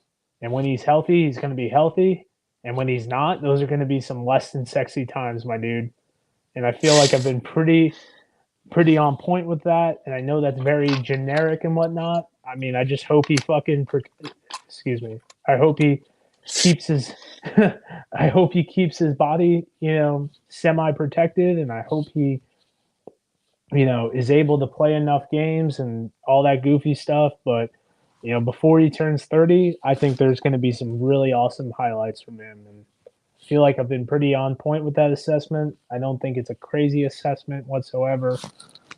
and when he's healthy, he's going to be healthy, and when he's not, those are going to be some less than sexy times, my dude. And I feel like I've been pretty on point with that, and I know that's very generic and whatnot. I mean, I just hope he fucking excuse me. I hope he keeps his I hope he keeps his body, semi protected, and I hope he is able to play enough games and all that goofy stuff. But, before he turns 30, I think there's going to be some really awesome highlights from him. And I feel like I've been pretty on point with that assessment. I don't think it's a crazy assessment whatsoever.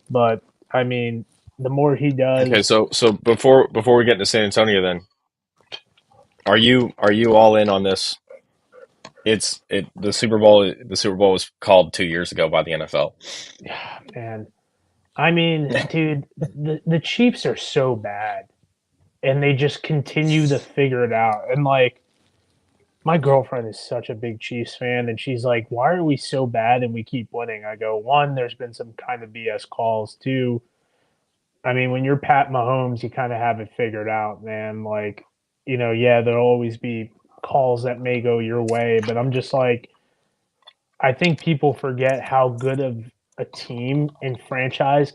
But, I mean, the more he Okay, does, so before we get to San Antonio, then are you all in on this? The Super Bowl was called 2 years ago by the NFL. man, I mean, dude, the Chiefs are so bad and they just continue to figure it out. And, like, my girlfriend is such a big Chiefs fan, and she's like, "Why are we so bad and we keep winning?" I go, "One, there's been some kind of BS calls. Two, I mean, when you're Pat Mahomes, you kind of have it figured out, man. Like, yeah, there'll always be calls that may go your way, but I'm just like, I think people forget how good of a team and franchise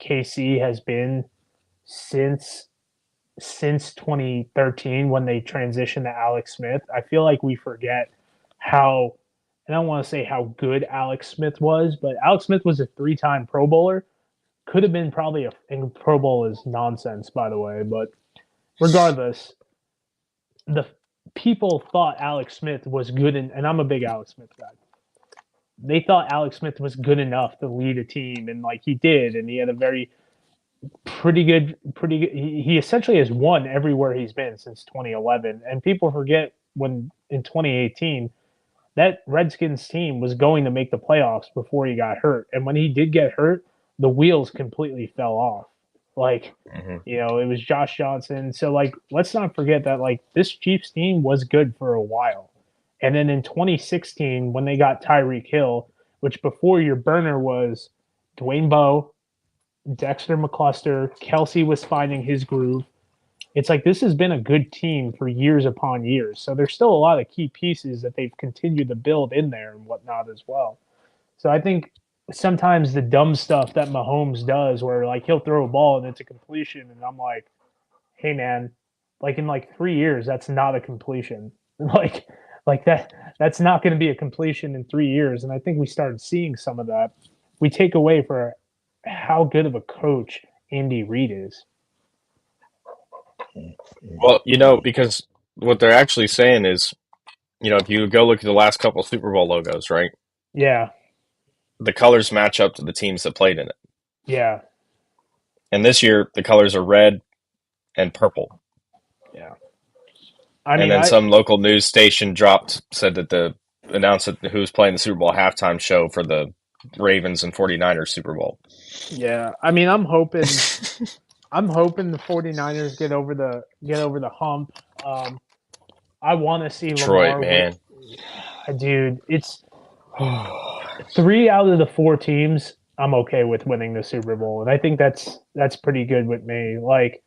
KC has been since 2013 when they transitioned to Alex Smith. I feel like we forget how, and I don't want to say how good Alex Smith was, but Alex Smith was a 3-time Pro Bowler. Could have been probably and Pro Bowl is nonsense, by the way, but regardless, the people thought Alex Smith was good, and I'm a big Alex Smith guy. They thought Alex Smith was good enough to lead a team, and like he did, and he had a pretty good. He essentially has won everywhere he's been since 2011, and people forget when in 2018 that Redskins team was going to make the playoffs before he got hurt, and when he did get hurt, the wheels completely fell off. Like, it was Josh Johnson. So like, let's not forget that like this Chiefs team was good for a while, and then in 2016 when they got Tyreek Hill, which before your burner was Dwayne Bowe, Dexter McCluster, Kelsey was finding his groove. It's like this has been a good team for years upon years. So there's still a lot of key pieces that they've continued to build in there and whatnot as well. So I think sometimes the dumb stuff that Mahomes does, where like he'll throw a ball and it's a completion, and I'm like, hey man, like in like 3 years, that's not a completion. like that's not going to be a completion in 3 years. And I think we started seeing some of that. We take away for how good of a coach Andy Reid is. Well, because what they're actually saying is, if you go look at the last couple of Super Bowl logos, right? Yeah, The colors match up to the teams that played in it. yeah, And this year, the colors are red and purple. yeah. I And mean, then some local news station said that announced that who was playing the Super Bowl halftime show for the Ravens and 49ers Super Bowl. yeah. I mean, I'm hoping the 49ers get over the hump. I want to see Detroit, Lamar man. dude, it's 3 out of the 4 teams I'm okay with winning the Super Bowl, and I think that's pretty good with me. Like,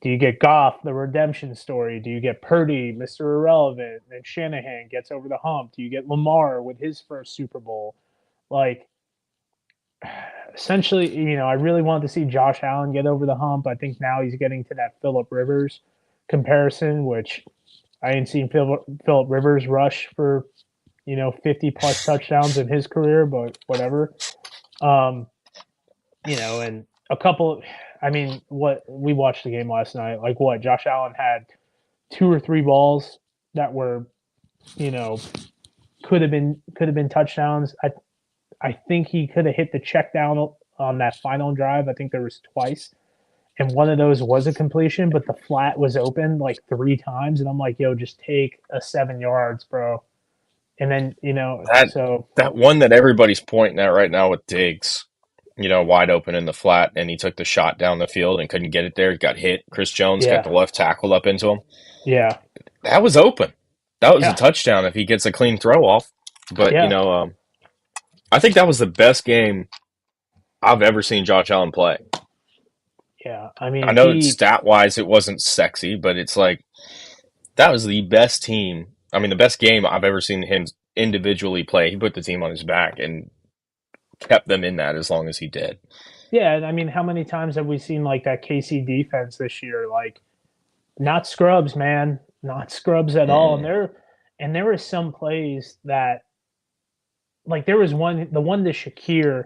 do you get Goff, the redemption story? Do you get Purdy, Mr. Irrelevant, and Shanahan gets over the hump? Do you get Lamar with his first Super Bowl? Like, essentially, I really wanted to see Josh Allen get over the hump. I think now he's getting to that Phillip Rivers comparison, which I ain't seen Phillip Rivers rush for 50 plus touchdowns in his career, but whatever. Um, and a couple. I mean, what we watched the game last night. Like what Josh Allen had 2 or 3 balls that were, you know, could have been touchdowns. I think he could have hit the check down on that final drive. I think there was twice, and one of those was a completion, but the flat was open like 3 times, and I'm like, yo, just take a 7 yards, bro. And then That one that everybody's pointing at right now with Diggs, wide open in the flat, and he took the shot down the field and couldn't get it there. He got hit. Chris Jones got the yeah, left tackle up into him. yeah, That was open. That was a yeah, touchdown if he gets a clean throw off. But, yeah, I think that was the best game I've ever seen Josh Allen play. yeah. I I mean, know stat wise it wasn't sexy, but it's like that was the best team. I mean, the best game I've ever seen him individually play. He put the team on his back and kept them in that as long as he did. yeah. I mean, how many times have we seen like that KC defense this year? Like, not scrubs, man, not scrubs at all. And Mm. there were some plays that, like, there was the one to Shakir,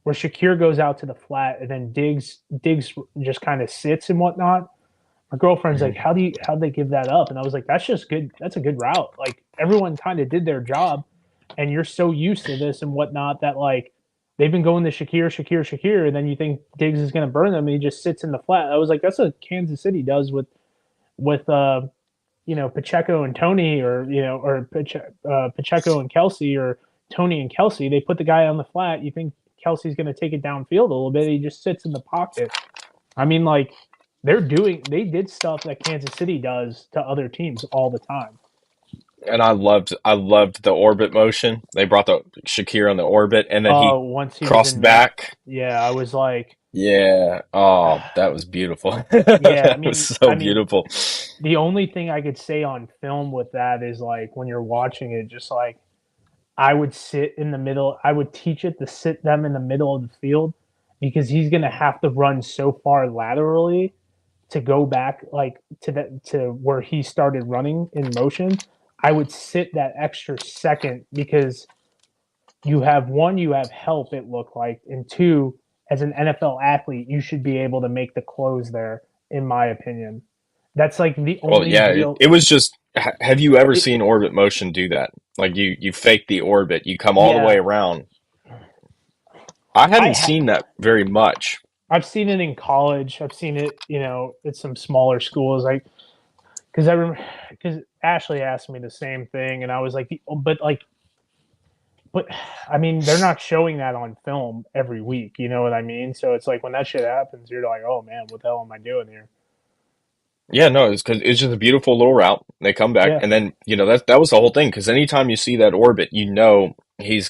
where Shakir goes out to the flat and then Diggs just kind of sits and whatnot. My girlfriend's like, Mm. how'd they give that up? And I was like, that's just good. That's a good route. Like, everyone kind of did their job, and you're so used to this and whatnot that like they've been going to Shakir, and then you think Diggs is going to burn them, and he just sits in the flat. I was like, that's what Kansas City does with Pacheco and Tony, or Pacheco and Kelsey, or Tony and Kelsey. They put the guy on the flat. You think Kelsey's going to take it downfield a little bit? He just sits in the pocket. I mean, like, they did stuff that Kansas City does to other teams all the time. And I loved the orbit motion. They brought the Shakir on the orbit, and then he Once he was crossed in net, back. yeah, I was like, Yeah. Oh, that was beautiful. yeah. That was so I mean, beautiful. the only thing I could say on film with that is like when you're watching it, just like I would sit in the middle. I would teach it to sit them in the middle of the field because he's gonna have to run so far laterally to go back like to where he started running in motion. I would sit that extra second because you have one, you have help, it looked like, and two, as an NFL athlete, you should be able to make the close there, in my opinion. That's like the Well, only yeah, it, real it was just. Have you ever it, seen orbit motion do that? Like you fake the orbit, you come all the way yeah. around. I hadn't I seen that very much. I've seen it in college. I've seen it, at some smaller schools. Like because I remember because Ashley asked me the same thing, and I was like, but I mean, they're not showing that on film every week. You know what I mean? So it's like when that shit happens, you're like, oh man, what the hell am I doing here? Yeah, no, it's because it's just a beautiful little route. They come back, Yeah, and then that was the whole thing. Because anytime you see that orbit, he's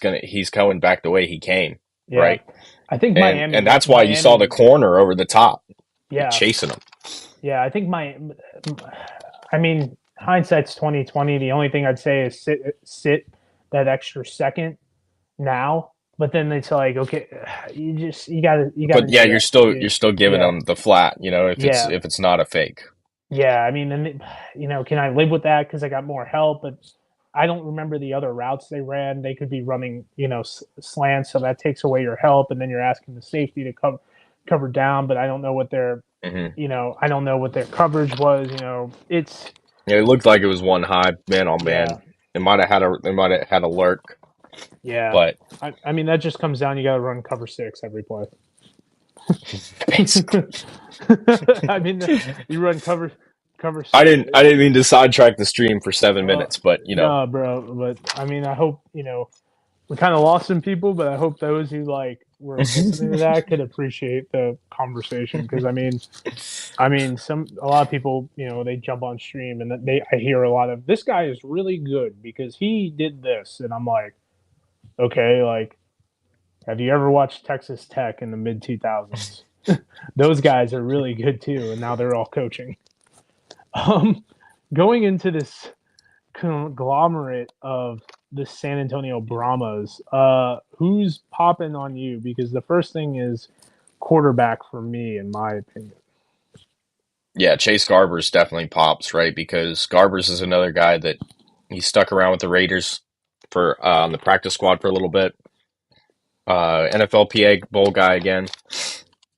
going back the way he came, yeah. right? I think And that's why you saw the corner over the top Yeah, chasing him. yeah. I think I mean, hindsight's 2020. The only thing I'd say is sit that extra second now. But then it's like, okay, you gotta But yeah, do you're that. still you're still giving Yeah, him the flat, if it's yeah, if it's not a fake. yeah. I mean, and can I live with that because I got more help? But I don't remember the other routes they ran. They could be running, slants, so that takes away your help, and then you're asking the safety to cover down. But I don't know what their, Hmm. I don't know what their coverage was. It's Yeah, it looked like it was one high man on yeah, man. It might have had a lurk, yeah. but I mean, that just comes down. You got to run cover six every play. basically. I mean, you run cover I six. didn't I didn't mean to sidetrack the stream for 7 minutes, but No, bro. But I mean, I hope we kind of lost some people, but I hope those who like were listening to that could appreciate the conversation because a lot of people they jump on stream and I hear a lot of this guy is really good because he did this, and I'm like, okay, like have you ever watched Texas Tech in the mid 2000s? Those guys are really good too, and now they're all coaching. Um, Going into this conglomerate of the San Antonio Brahmas, who's popping on you? Because the first thing is quarterback for me, in my opinion. yeah, Chase Garbers definitely pops, right? Because Garbers is another guy that he stuck around with the Raiders for on the practice squad for a little bit. NFLPA Bowl guy again,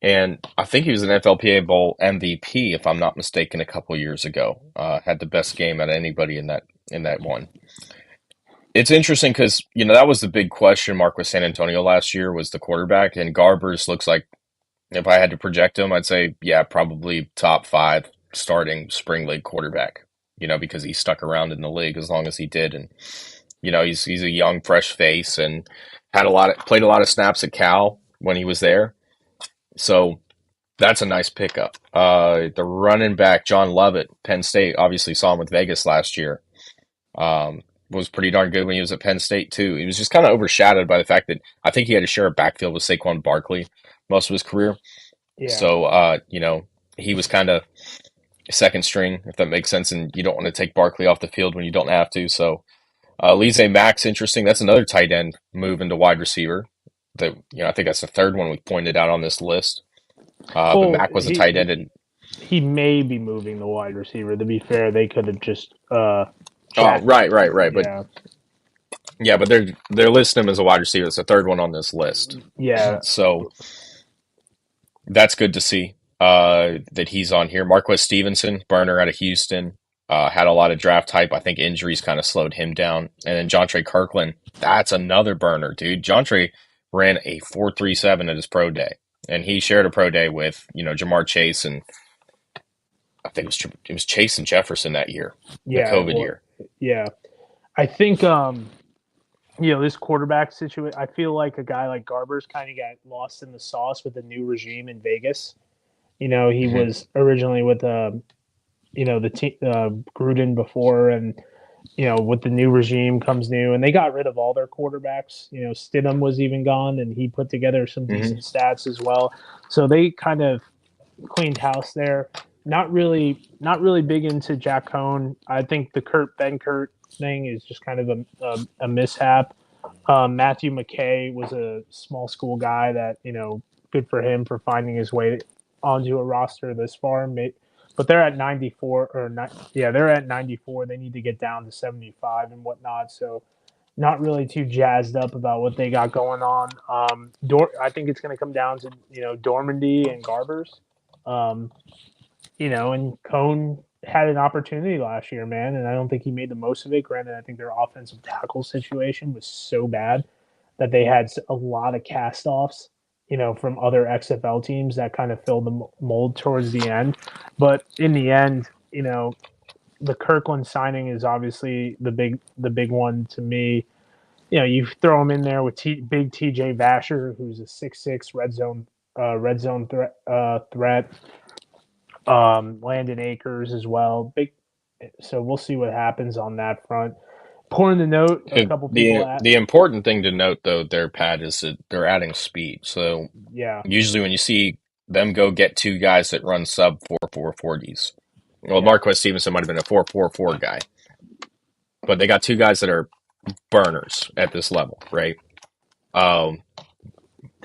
and I think he was an NFLPA Bowl MVP if I'm not mistaken a couple years ago. Had the best game out of anybody in that one. It's interesting because that was the big question mark with San Antonio last year was the quarterback, and Garbers looks like if I had to project him, I'd say yeah, probably top five starting spring league quarterback. Because he stuck around in the league as long as he did, and he's a young, fresh face, and played a lot of snaps at Cal when he was there. So that's a nice pickup. The running back John Lovett, Penn State, obviously saw him with Vegas last year. Was pretty darn good when he was at Penn State too. He was just kind of overshadowed by the fact that I think he had to share a backfield with Saquon Barkley most of his career. Yeah. So he was kind of second string, if that makes sense, and you don't want to take Barkley off the field when you don't have to. So Lise Mack's interesting. That's another tight end move into wide receiver. That I think that's the third one we pointed out on this list. But Well, Mack was a tight end, and he may be moving the wide receiver. To be fair, they could have just oh, jacked. right. But Yeah, yeah, but they're listing him as a wide receiver. It's the third one on this list. yeah, So that's good to see that he's on here. Marquez Stevenson, burner out of Houston, had a lot of draft hype. I think injuries kind of slowed him down. And then Jontre Kirkland, that's another burner, dude. Jontre ran a 4.37 at his pro day, and he shared a pro day with Jamar Chase, and I think it was Chase and Jefferson that year, the yeah. COVID year. Yeah. I think this quarterback situation. I feel like a guy like Garbers kind of got lost in the sauce with the new regime in Vegas. He Hmm. was originally with the team Gruden before, and with the new regime comes new, and they got rid of all their quarterbacks. Stidham was even gone, and he put together some decent Hmm. stats as well. So they kind of cleaned house there. Not really big into Jack Cohn. I think the Kurt Benkert thing is just kind of a mishap. Matthew McKay was a small school guy that good for him for finding his way onto a roster this far. But they're at 94 or not. Yeah, they're at 94. They need to get down to 75 and whatnot. So not really too jazzed up about what they got going on. I think it's going to come down to Dormandy and Garbers. Um, and Cone had an opportunity last year, man, and I don't think he made the most of it. Granted, I think their offensive tackle situation was so bad that they had a lot of cast-offs, from other XFL teams that kind of filled the mold towards the end. But in the end, the Kirkland signing is obviously the big one to me. You throw him in there with big TJ Vasher, who's a 6'6" red zone threat. Landon Akers as well. Big. So we'll see what happens on that front. Pouring the note, a couple people at The important thing to note though, there, Pat, is that they're adding speed. So yeah, usually when you see them go get two guys that run sub 4.40s, well, yeah, Marquez Stevenson might have been a 4.44 guy, but they got two guys that are burners at this level, right? Um,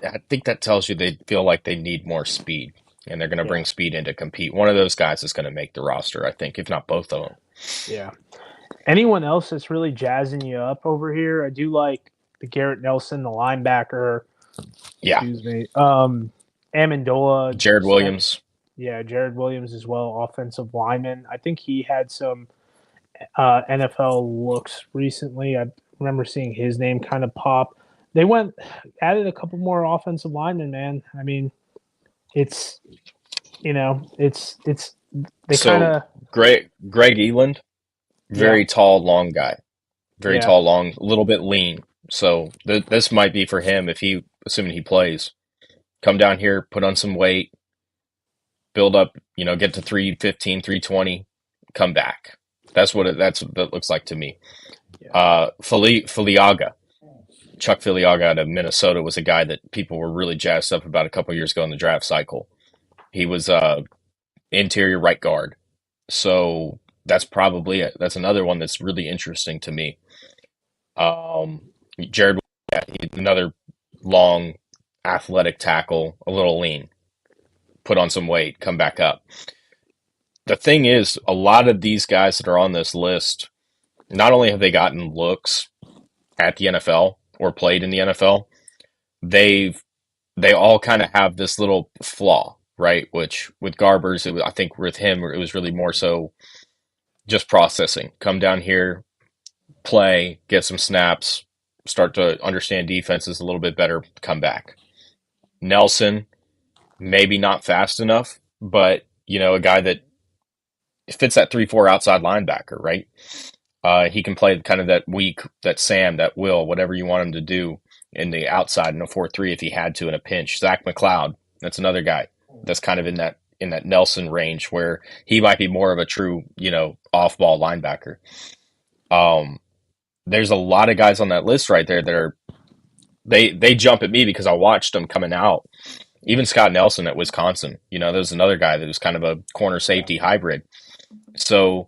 I think that tells you they feel like they need more speed, and they're going to yeah, bring speed in to compete. One of those guys is going to make the roster, I think, if not both of them. yeah. Anyone else that's really jazzing you up over here? I do like the Garrett Nelson, the linebacker. Yeah, Excuse me. Amendola, Jared Williams. yeah, Jared Williams as well, offensive lineman. I think he had some NFL looks recently. I remember seeing his name kind of pop. They added a couple more offensive linemen, man. I mean, it's it's they kind So of Greg Eland, yeah, very tall, long guy, very yeah, tall, long, a little bit lean. So this might be for him if he, assuming he plays, come down here, put on some weight, build up, get to 315, 320, come back. That's what that looks like to me. yeah, Filiaga, Chuck Filiaga out of Minnesota was a guy that people were really jazzed up about a couple years ago in the draft cycle. He was interior right guard. So that's another one that's really interesting to me. Um, Jared, yeah, he's another long, athletic tackle, a little lean, put on some weight, come back up. The thing is, a lot of these guys that are on this list, not only have they gotten looks at the NFL or played in the NFL, they've they all kind of have this little flaw, right? Which with Garbers, I think with him, it was really more so just processing. Come down here, play, get some snaps, start to understand defenses a little bit better, come back. Nelson, maybe not fast enough, but a guy that fits that 3-4 outside linebacker, right? He can play kind of that weak, that Sam, that Will, whatever you want him to do in the outside in a 4-3 if he had to in a pinch. Zach McLeod, that's another guy that's kind of in that Nelson range where he might be more of a true, off ball linebacker. Um, there's a lot of guys on that list right there that are they jump at me because I watched them coming out. Even Scott Nelson at Wisconsin, there's another guy that was kind of a corner yeah, safety hybrid. So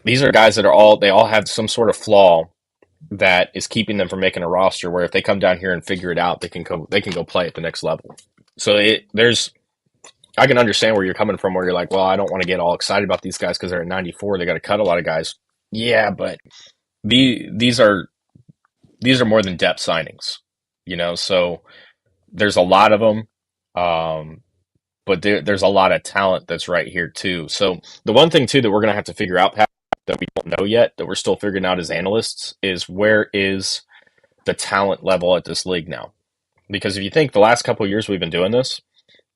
these are guys that they all have some sort of flaw that is keeping them from making a roster where if they come down here and figure it out, they can go play at the next level. So I can understand where you're coming from where you're like, well, I don't want to get all excited about these guys because they're at 94. They got to cut a lot of guys. Yeah, but these are more than depth signings, so there's a lot of them. But there's a lot of talent that's right here too. So the one thing too that we're going to have to figure out, Pat, that we don't know yet, that we're still figuring out as analysts, is where is the talent level at this league now? Because if you think the last couple of years we've been doing this,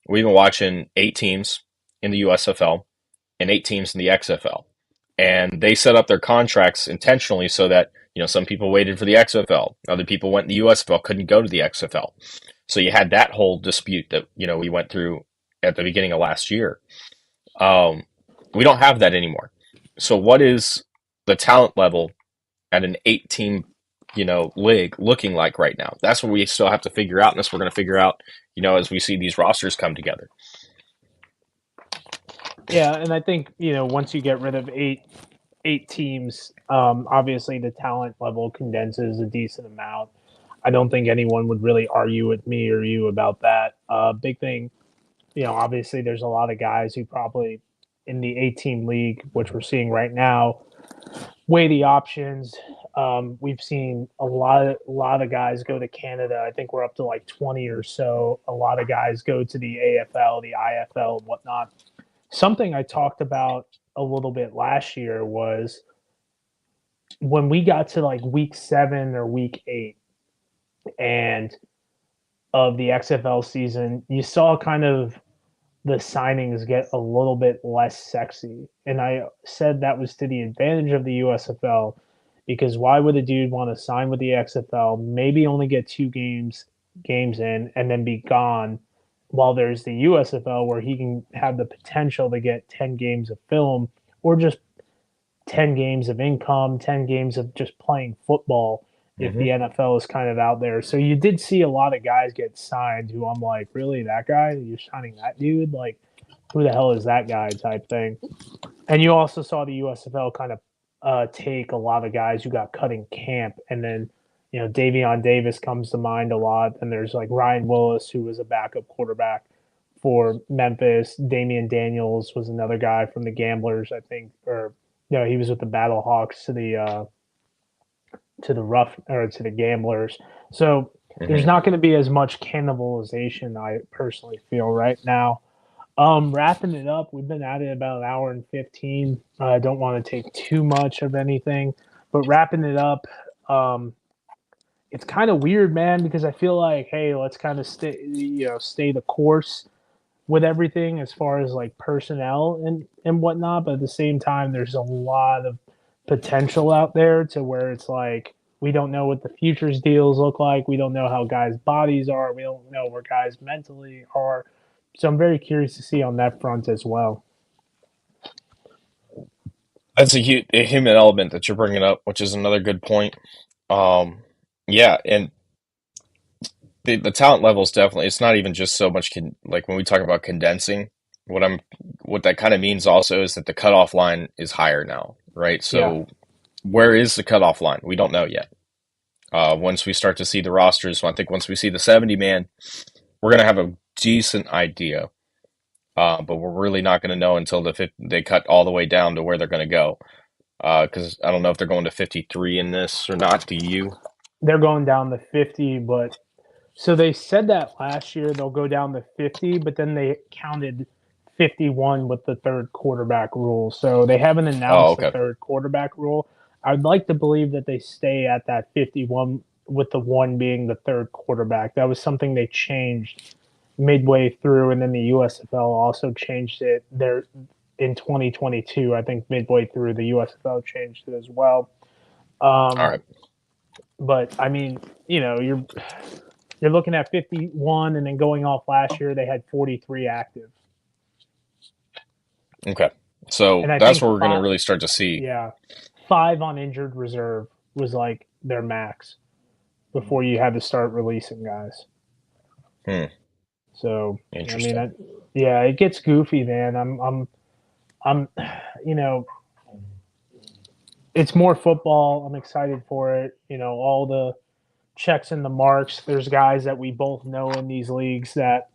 we've been watching 8 teams in the USFL and 8 teams in the XFL, and they set up their contracts intentionally so that some people waited for the XFL, other people went in the USFL, couldn't go to the XFL. So you had that whole dispute that we went through at the beginning of last year. We don't have that anymore. So what is the talent level at an 8 team, league looking like right now? That's what we still have to figure out, and that's what we're going to figure out, as we see these rosters come together. Yeah, and I think once you get rid of eight teams, obviously the talent level condenses a decent amount. I don't think anyone would really argue with me or you about that. Big thing, obviously there's a lot of guys who probably in the 8 team league, which we're seeing right now, weigh the options. We've seen a lot of guys go to Canada. I think we're up to like 20 or so. A lot of guys go to the AFL, the IFL, and whatnot. Something I talked about a little bit last year was when we got to like week 7 or week 8 and of the XFL season, you saw kind of the signings get a little bit less sexy. And I said that was to the advantage of the USFL because why would a dude want to sign with the XFL, maybe only get 2 games in and then be gone, while there's the USFL where he can have the potential to get 10 games of film or just 10 games of income, 10 games of just playing football if Mm-hmm. the NFL is kind of out there. So you did see a lot of guys get signed who I'm like, really, that guy? You're signing that dude? Like, who the hell is that guy type thing? And you also saw the USFL kind of take a lot of guys who got cut in camp. And then, Davion Davis comes to mind a lot. And there's like Ryan Willis, who was a backup quarterback for Memphis. Damian Daniels was another guy from the Gamblers, I think, or no, he was with the Battle Hawks to the Gamblers. So there's Mm-hmm. not going to be as much cannibalization. I personally feel right now. Wrapping it up, we've been at it about an hour and 15. I don't want to take too much of anything, but wrapping it up, it's kind of weird, man, because I feel like, hey, let's kind of stay the course with everything as far as like personnel and whatnot. But at the same time, there's a lot of potential out there to where it's like we don't know what the futures deals look like. We don't know how guys' bodies are. We don't know where guys mentally are. So I'm very curious to see on that front as well. That's a human element that you're bringing up, which is another good point. Yeah, and the talent level is definitely, it's not even just so much like when we talk about condensing, what that kind of means also is that the cutoff line is higher now, right? Yeah, So where is the cutoff line? We don't know yet. Once we start to see the rosters, I think once we see the 70 man, we're gonna have a decent idea. But we're really not going to know until they cut all the way down to where they're going to go. Because I don't know if they're going to 53 in this or not. Do you? they're going down to 50, but so they said that last year they'll go down to 50, but then they counted 51 with the third quarterback rule. So they haven't Oh, announced the okay. third quarterback rule. I'd like to believe that they stay at that 51 with the one being the third quarterback. That was something they changed midway through, and then the USFL also changed it there in 2022. I think midway through, the USFL changed it as well. All Um, right. but I mean, you're looking at 51, and then going off last year, they had 43 active, Okay. So and I that's think where we're going to five, really start to see. yeah, 5 on injured reserve was like their max before you had to start releasing guys. Hmm. So I mean, Interesting. yeah, it gets goofy, man. I'm, you know, it's more football. I'm excited for it. All the checks and the marks. There's guys that we both know in these leagues that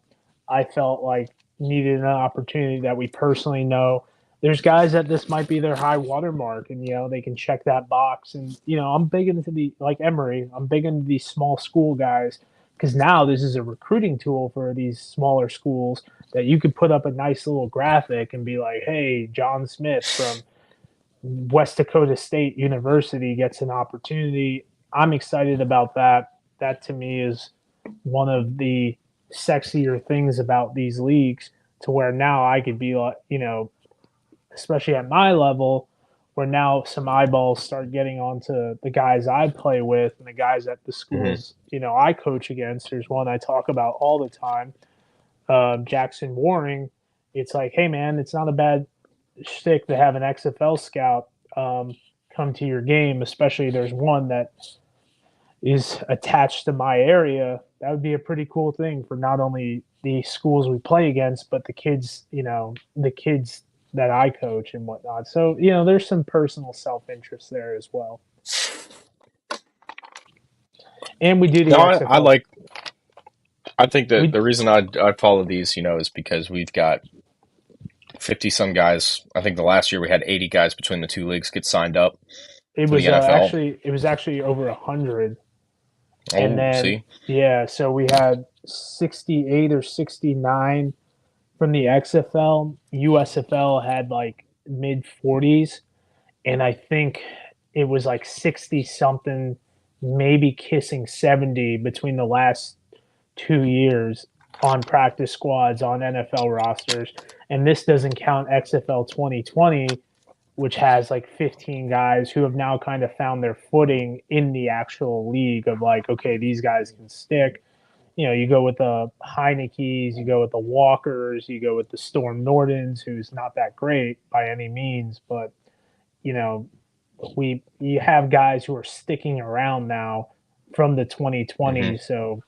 I felt like needed an opportunity that we personally know. There's guys that this might be their high water mark, and they can check that box. And I'm big into the like Emory. I'm big into these small school guys because now this is a recruiting tool for these smaller schools that you could put up a nice little graphic and be like, "Hey, John Smith from West Dakota State University gets an opportunity." I'm excited about that. That to me is one of the sexier things about these leagues to where now I could be like, especially at my level, where now some eyeballs start getting onto the guys I play with and the guys at the Hmm. schools, I coach against. There's one I talk about all the time, Jackson Waring. It's like, hey, man, it's not a bad shtick to have an XFL scout come to your game, especially there's one that is attached to my area, that would be a pretty cool thing for not only the schools we play against, but the kids, the kids that I coach and whatnot. So, there's some personal self interest there as well. And we do the No, I XFL. like. I think that We the reason I follow these, is because we've got 50 some guys. I think the last year we had 80 guys between the two leagues get signed up it for the was NFL. actually it was actually over 100. And Oh, then, see, yeah, so we had 68 or 69 from the XFL. USFL had like mid 40s, and I think it was like 60 something, maybe kissing 70 between the last 2 years on practice squads on NFL rosters. And this doesn't count XFL 2020, which has like 15 guys who have now kind of found their footing in the actual league of like, okay, these guys can stick. You go with the Heineke's, you go with the Walkers, you go with the Storm Nordens, who's not that great by any means, but you know, you have guys who are sticking around now from the hmm 2020s. So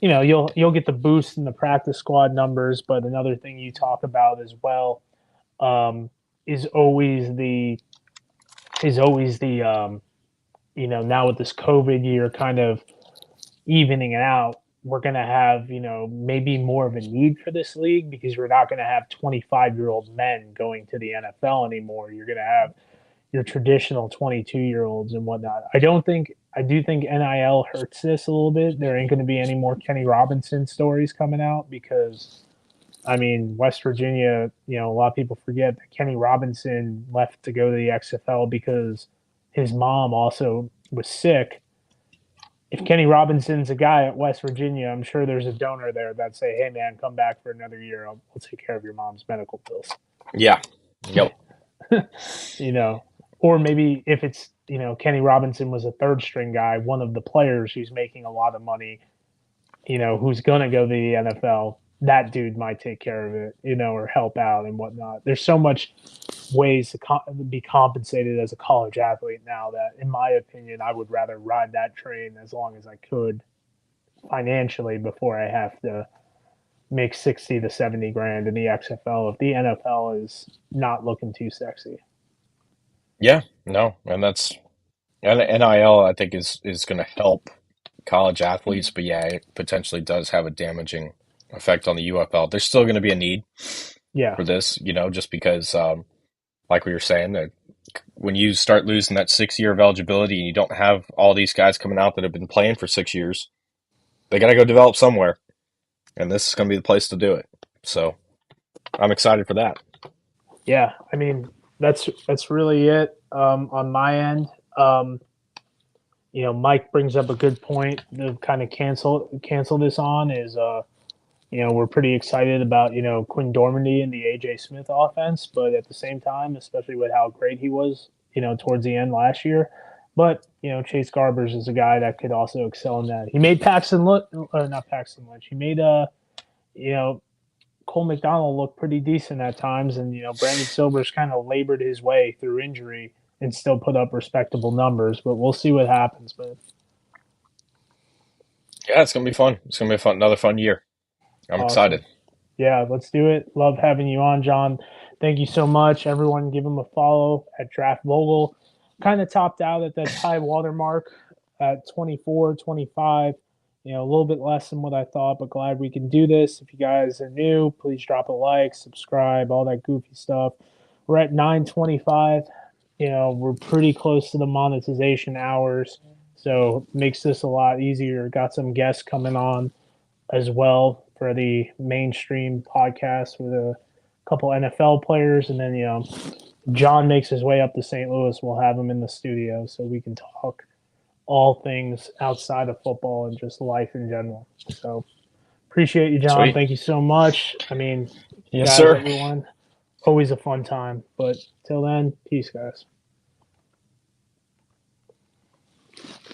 you'll get the boost in the practice squad numbers, but another thing you talk about as well, um, is always the now with this COVID year kind of evening it out, we're going to have, maybe more of a need for this league because we're not going to have 25-year-old men going to the NFL anymore. You're going to have your traditional 22-year-olds and whatnot. I do think NIL hurts this a little bit. There ain't going to be any more Kenny Robinson stories coming out because, I mean, West Virginia, a lot of people forget that Kenny Robinson left to go to the XFL because his mom also was sick. If Kenny Robinson's a guy at West Virginia, I'm sure there's a donor there that say, "Hey, man, come back for another year. We'll take care of your mom's medical bills." yeah, yep, you know, or maybe if it's Kenny Robinson was a third string guy, one of the players who's making a lot of money, who's gonna go to the NFL. That dude might take care of it, or help out and whatnot. There's so much ways to be compensated as a college athlete now that, in my opinion, I would rather ride that train as long as I could financially before I have to make 60 to 70 grand in the XFL if the NFL is not looking too sexy. yeah, no, and that's and NIL. I think is going to help college athletes, but yeah, it potentially does have a damaging effect on the UFL. There's still going to be a need Yeah. for this, just because, like we were saying, that when you start losing that 6 year of eligibility and you don't have all these guys coming out that have been playing for 6 years, they got to go develop somewhere, and this is going to be the place to do it. So I'm excited for that. Yeah, I mean that's really it on my end. Mike brings up a good point to kind of cancel this on is we're pretty excited about Quinn Dormandy and the AJ Smith offense, but at the same time, especially with how great he was towards the end last year. But Chase Garbers is a guy that could also excel in that. He made Paxton look, not Paxton Lynch. He made you know Cole McDonald looked pretty decent at times, and Brandon Silvers kind of labored his way through injury and still put up respectable numbers. But we'll see what happens. But Yeah, it's going to be fun. It's going to be another fun year. I'm awesome, excited. yeah, let's do it. Love having you on, John. Thank you so much. Everyone, give him a follow at Draft Vogel. Kind of topped out at that high water mark at 24, 25. A little bit less than what I thought, but glad we can do this. If you guys are new, please drop a like, subscribe, all that goofy stuff. We're at 925. We're pretty close to the monetization hours, so makes this a lot easier. Got some guests coming on as well for the mainstream podcast with a couple NFL players, and then John makes his way up to St. Louis. We'll have him in the studio so we can talk all things outside of football and just life in general. So appreciate you, John. Sweet. Thank you so much. I mean, Yes, guys, sir. everyone, always a fun time. But till then, peace, guys.